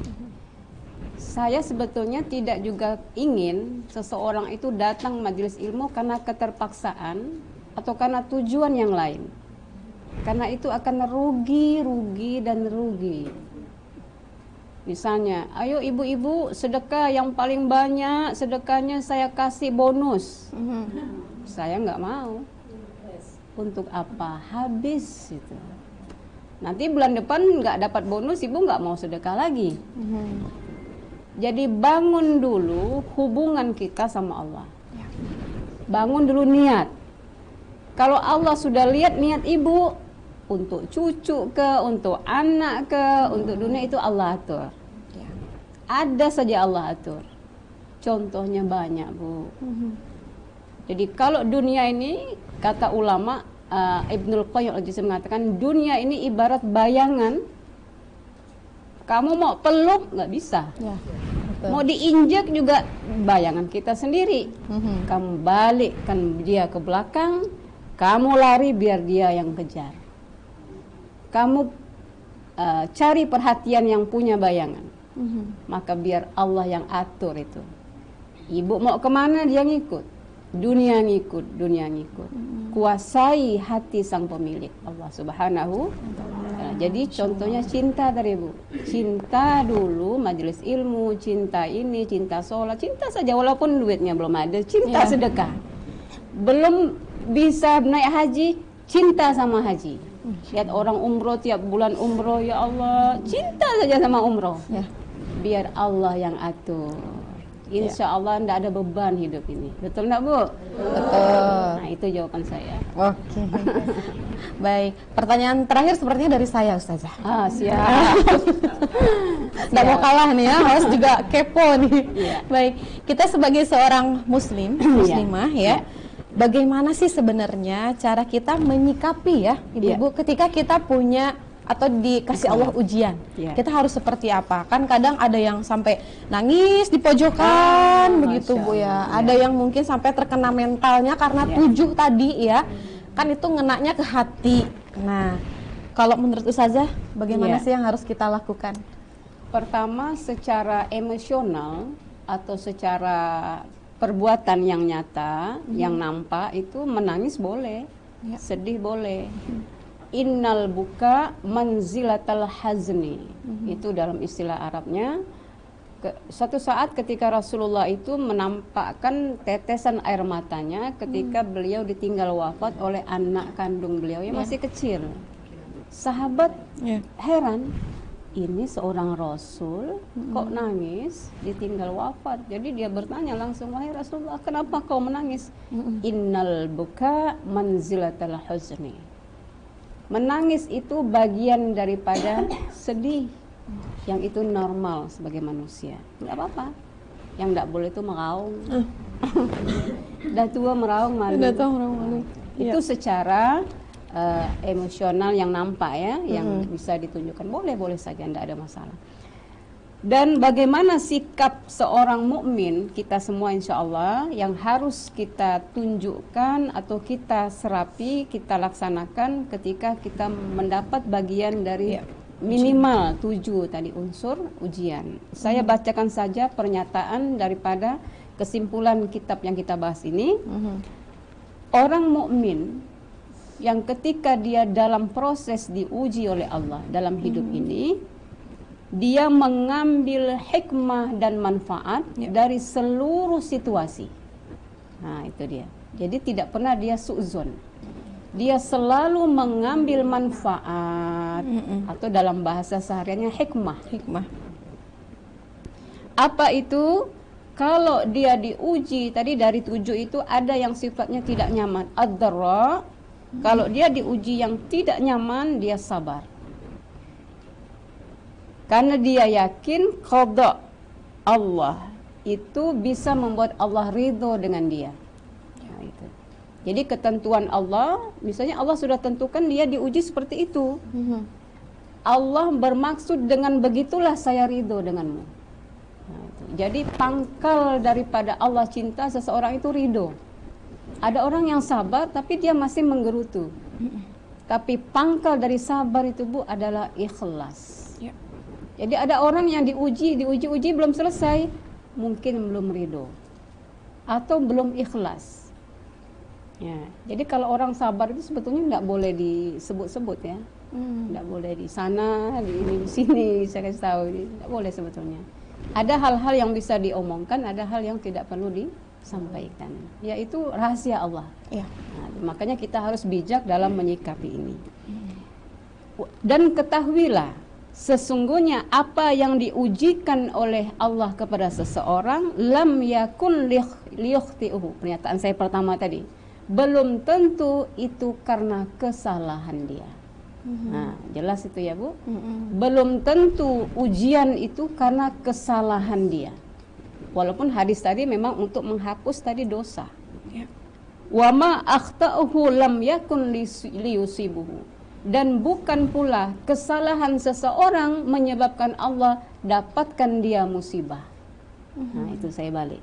Saya sebetulnya tidak juga ingin seseorang itu datang majelis ilmu karena keterpaksaan atau karena tujuan yang lain. Karena itu akan rugi dan rugi. Misalnya, ayo ibu-ibu sedekah yang paling banyak, sedekahnya saya kasih bonus. Saya nggak mau. Untuk apa? Habis itu. Nanti bulan depan nggak dapat bonus, ibu nggak mau sedekah lagi. Jadi bangun dulu hubungan kita sama Allah. Bangun dulu niat. Kalau Allah sudah lihat niat ibu untuk cucu ke, untuk anak ke, untuk dunia, itu Allah atur. Ada saja Allah atur. Contohnya banyak Bu. Jadi kalau dunia ini, kata ulama Ibnul Qayyim al-Jauziyah mengatakan, dunia ini ibarat bayangan. Kamu mau peluk nggak bisa. Mau diinjak juga bayangan kita sendiri. Kamu balikkan dia ke belakang, kamu lari biar dia yang kejar. Kamu cari perhatian yang punya bayangan. Maka biar Allah yang atur itu. Ibu mau kemana dia ngikut. Dunia ngikut. Kuasai hati sang pemilik, Allah Subhanahu. Jadi contohnya cinta tadi Bu. Cinta dulu majelis ilmu, cinta ini, cinta sholat, cinta saja walaupun duitnya belum ada, cinta sedekah. Belum bisa naik haji, cinta sama haji. Lihat orang umroh tiap bulan umroh, ya Allah, cinta saja sama umroh. Biar Allah yang atur. Insya Allah tidak ada beban hidup ini. Betul nggak Bu? Betul. Nah itu jawaban saya. Oke. Baik, pertanyaan terakhir sepertinya dari saya Ustazah. Siap. Nggak mau kalah nih ya, harus juga kepo nih. Baik, kita sebagai seorang muslimah ya, bagaimana sih sebenarnya cara kita menyikapi ya Ibu-ibu ketika kita punya atau dikasih Allah ujian, kita harus seperti apa? Kan kadang ada yang sampai nangis di pojokan begitu Bu ya. Ada yang mungkin sampai terkena mentalnya karena 7 tadi ya. Kan itu ngenaknya ke hati. Nah, kalau menurut Ustazah bagaimana sih yang harus kita lakukan? Pertama, secara emosional atau secara perbuatan yang nyata, yang nampak itu menangis boleh, sedih boleh. Innal buka manzilatal hazni. Itu dalam istilah Arabnya. Suatu saat ketika Rasulullah itu menampakkan tetesan air matanya ketika beliau ditinggal wafat oleh anak kandung beliau yang masih kecil. Sahabat heran, ini seorang Rasul kok nangis ditinggal wafat. Jadi dia bertanya langsung, wahai Rasulullah, kenapa kau menangis? Innal buka manzilatal huzni. Menangis itu bagian daripada sedih, yang itu normal sebagai manusia, nggak apa-apa. Yang nggak boleh itu meraung. Dah tua meraung malu. Itu secara emosional yang nampak ya, yang bisa ditunjukkan, boleh saja, nggak ada masalah. Dan bagaimana sikap seorang mukmin, kita semua insya Allah yang harus kita tunjukkan atau kita serapi, kita laksanakan ketika kita mendapat bagian dari minimal 7 tadi unsur ujian. Saya bacakan saja pernyataan daripada kesimpulan kitab yang kita bahas ini. Orang mukmin yang ketika dia dalam proses diuji oleh Allah dalam hidup ini, dia mengambil hikmah dan manfaat dari seluruh situasi. Nah itu dia. Jadi tidak pernah dia su'zon. Dia selalu mengambil manfaat atau dalam bahasa sehariannya hikmah. Apa itu? Kalau dia diuji tadi dari 7 itu ada yang sifatnya tidak nyaman, ad-dharra. Kalau dia diuji yang tidak nyaman, dia sabar. Karena dia yakin qada Allah itu bisa membuat Allah ridho dengan dia. Nah, itu. Jadi ketentuan Allah, misalnya Allah sudah tentukan dia diuji seperti itu. Allah bermaksud dengan begitulah saya ridho denganmu. Nah, itu. Jadi pangkal daripada Allah cinta seseorang itu ridho. Ada orang yang sabar tapi dia masih menggerutu. Tapi pangkal dari sabar itu Bu adalah ikhlas. Ya. Jadi ada orang yang diuji belum selesai, mungkin belum ridho atau belum ikhlas. Ya. Jadi kalau orang sabar itu sebetulnya tidak boleh disebut-sebut ya. Tidak boleh di sana, di sini, saya kasih tahu, tidak boleh sebetulnya. Ada hal-hal yang bisa diomongkan, ada hal yang tidak perlu disampaikan, yaitu rahasia Allah. Ya. Nah, makanya kita harus bijak dalam menyikapi ini. Dan ketahuilah, sesungguhnya apa yang diujikan oleh Allah kepada seseorang, lam yakun liyukhti'uhu. Pernyataan saya pertama tadi, belum tentu itu karena kesalahan dia. Nah, jelas itu ya Bu. Belum tentu ujian itu karena kesalahan dia. Walaupun hadis tadi memang untuk menghapus tadi dosa. Wa ma akhta'uhu lam yakun liyusibuhu. Dan bukan pula kesalahan seseorang menyebabkan Allah dapatkan dia musibah. Nah, itu saya balik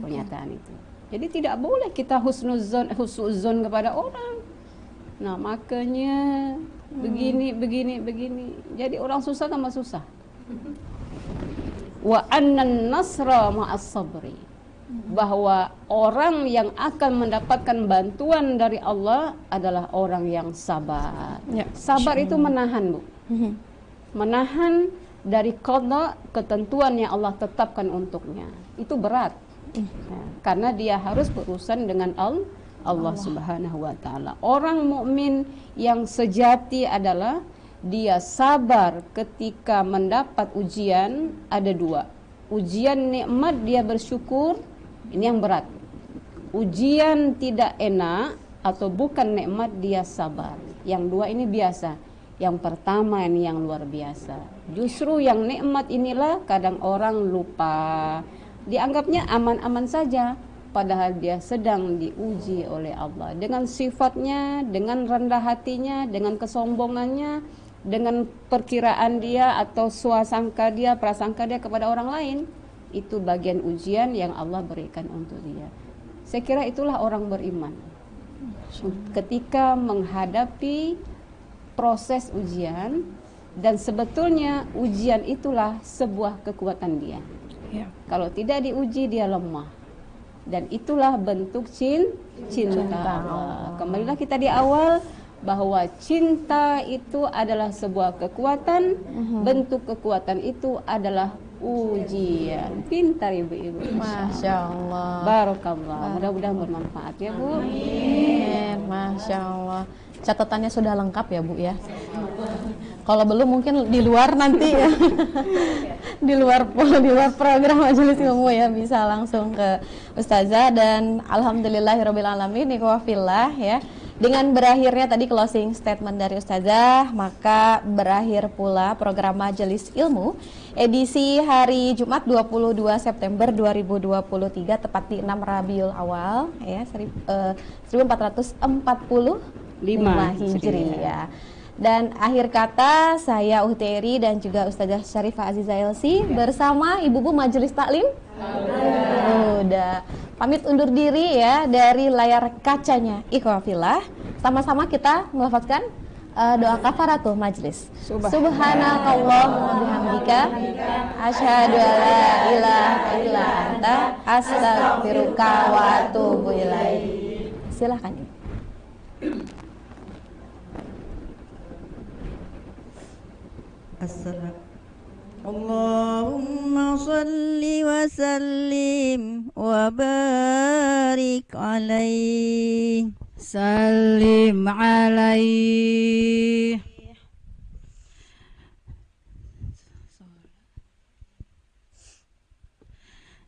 pernyataan itu. Jadi tidak boleh kita husnuzon kepada orang. Nah, makanya begini. Jadi orang susah tambah susah. Wa annan nasra ma'as sabri. Bahwa orang yang akan mendapatkan bantuan dari Allah adalah orang yang sabar. Ya. Sabar itu menahan, Bu. Menahan dari qada, ketentuan yang Allah tetapkan untuknya. Itu berat. Karena dia harus berurusan dengan Allah Subhanahu wa taala. Orang mukmin yang sejati adalah dia sabar ketika mendapat ujian. Ada dua. Ujian nikmat dia bersyukur, ini yang berat. Ujian tidak enak atau bukan nikmat dia sabar. Yang dua ini biasa. Yang pertama ini yang luar biasa. Justru yang nikmat inilah kadang orang lupa. Dianggapnya aman-aman saja. Padahal dia sedang diuji oleh Allah dengan sifatnya, dengan rendah hatinya, dengan kesombongannya, dengan perkiraan dia atau suasangka dia, prasangka dia kepada orang lain. Itu bagian ujian yang Allah berikan untuk dia. Saya kira itulah orang beriman. Ketika menghadapi proses ujian, dan sebetulnya ujian itulah sebuah kekuatan dia. Ya. Kalau tidak diuji dia lemah. Dan itulah bentuk cinta Allah. Kembalilah kita di awal bahwa cinta itu adalah sebuah kekuatan. Bentuk kekuatan itu adalah ujian. Pintar ibu-ibu. Masya Allah. Barakallah. Mudah-mudahan bermanfaat ya Bu. Amin. Masya Allah. Catatannya sudah lengkap ya Bu ya. Kalau belum mungkin di luar nanti ya. di luar program majelis ilmu ya, bisa langsung ke Ustazah. Dan alhamdulillahirabbil alamin, ikhwah fillah ya. Dengan berakhirnya tadi closing statement dari Ustazah, maka berakhir pula program Majelis Ilmu edisi hari Jumat 22 September 2023 tepat di 6 Rabiul Awal ya, 1445 Hijriah. Dan akhir kata saya Uhteri dan juga Ustazah Syarifah Azizah Elsi bersama ibu-ibu Majelis Taklim. Udah pamit undur diri ya dari layar kacanya Ikhwah Fillah. Sama-sama kita melafazkan doa kafaratul majlis. Subhanakallahumma bihamdika asyhadu alla ilaha illa anta astaghfiruka wa atubu ilaik. Silakan. Allahumma salli wa sallim wa barik alaihi. Sallim alaihi.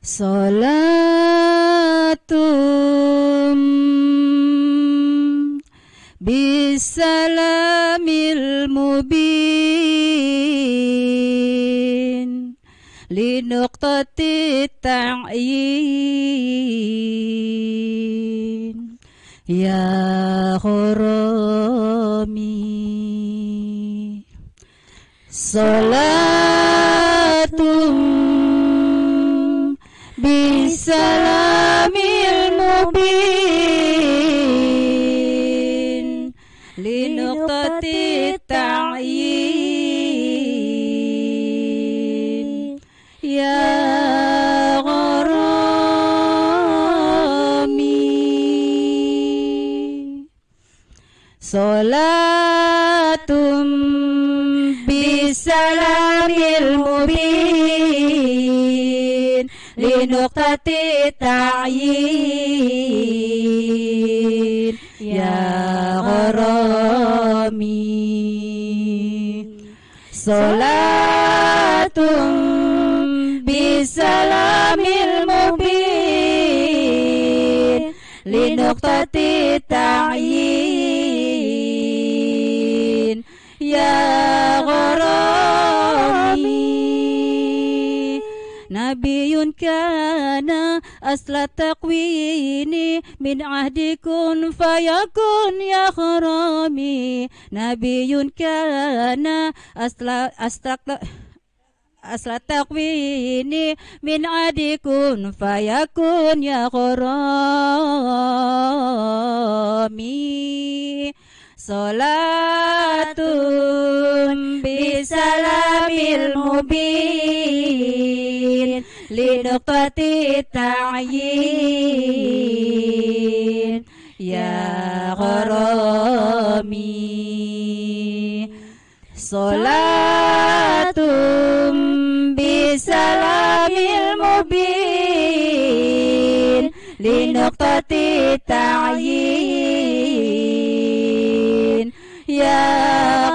Salatum bisalamil mubin linuqtati ta'yin ya gharami. Salatum bisalamil mubin linuqtati ta'yin ya gharami. Salatum bisalamil mubin linuqtati ta'yin ya gharami. Salatum bisalamil mubin linuqtati ta'yin ya gharami. Nabiyun kana asla taqwini min ahdikun fayakun ya gharami. Nabiyun kana asla taqwini min adikun fayakun ya gharami. Salatun bisalamil mubin linuqtati ta'yin ya gharami. Salatum bisalamil mubin linuqtati ta'yin ya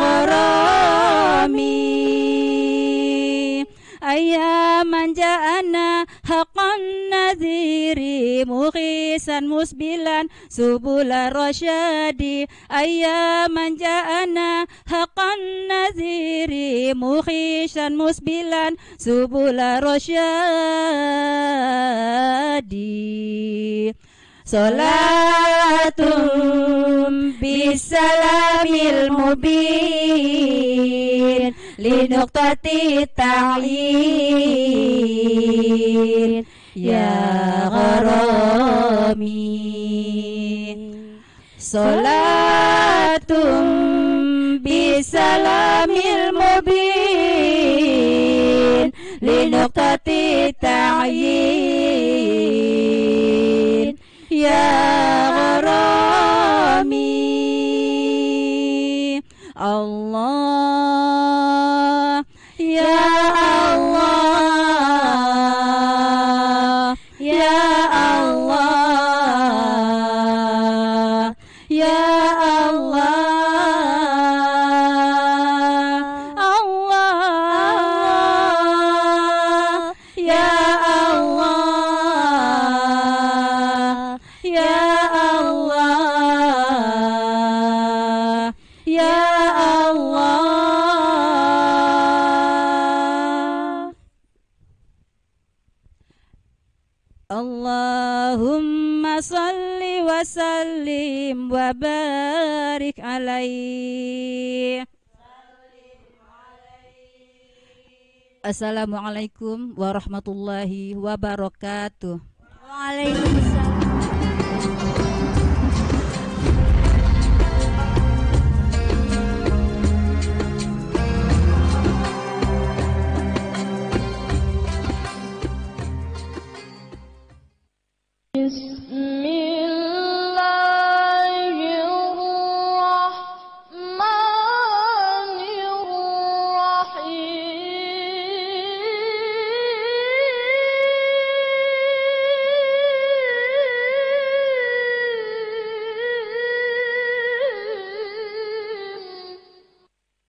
gharami. Ayyaman ja'ana haqqan nadhiri mughisan musbilan subula rasyadi. Ayyaman ja'ana haqqan nadhiri mughisan musbilan subula rasyadi. Salatum bisalamil mubin linuqtati ta'yin ya gharami. Salatum bisalamil mubin linuqtati ta'yin ya gharami. Allah ya Allah ya Allah ya Allah Allah ya Allah ya Allah ya Allah. Allahumma salli wa sallim wa barik alaihi. Assalamualaikum warahmatullahi wabarakatuh. Waalaikumsalam.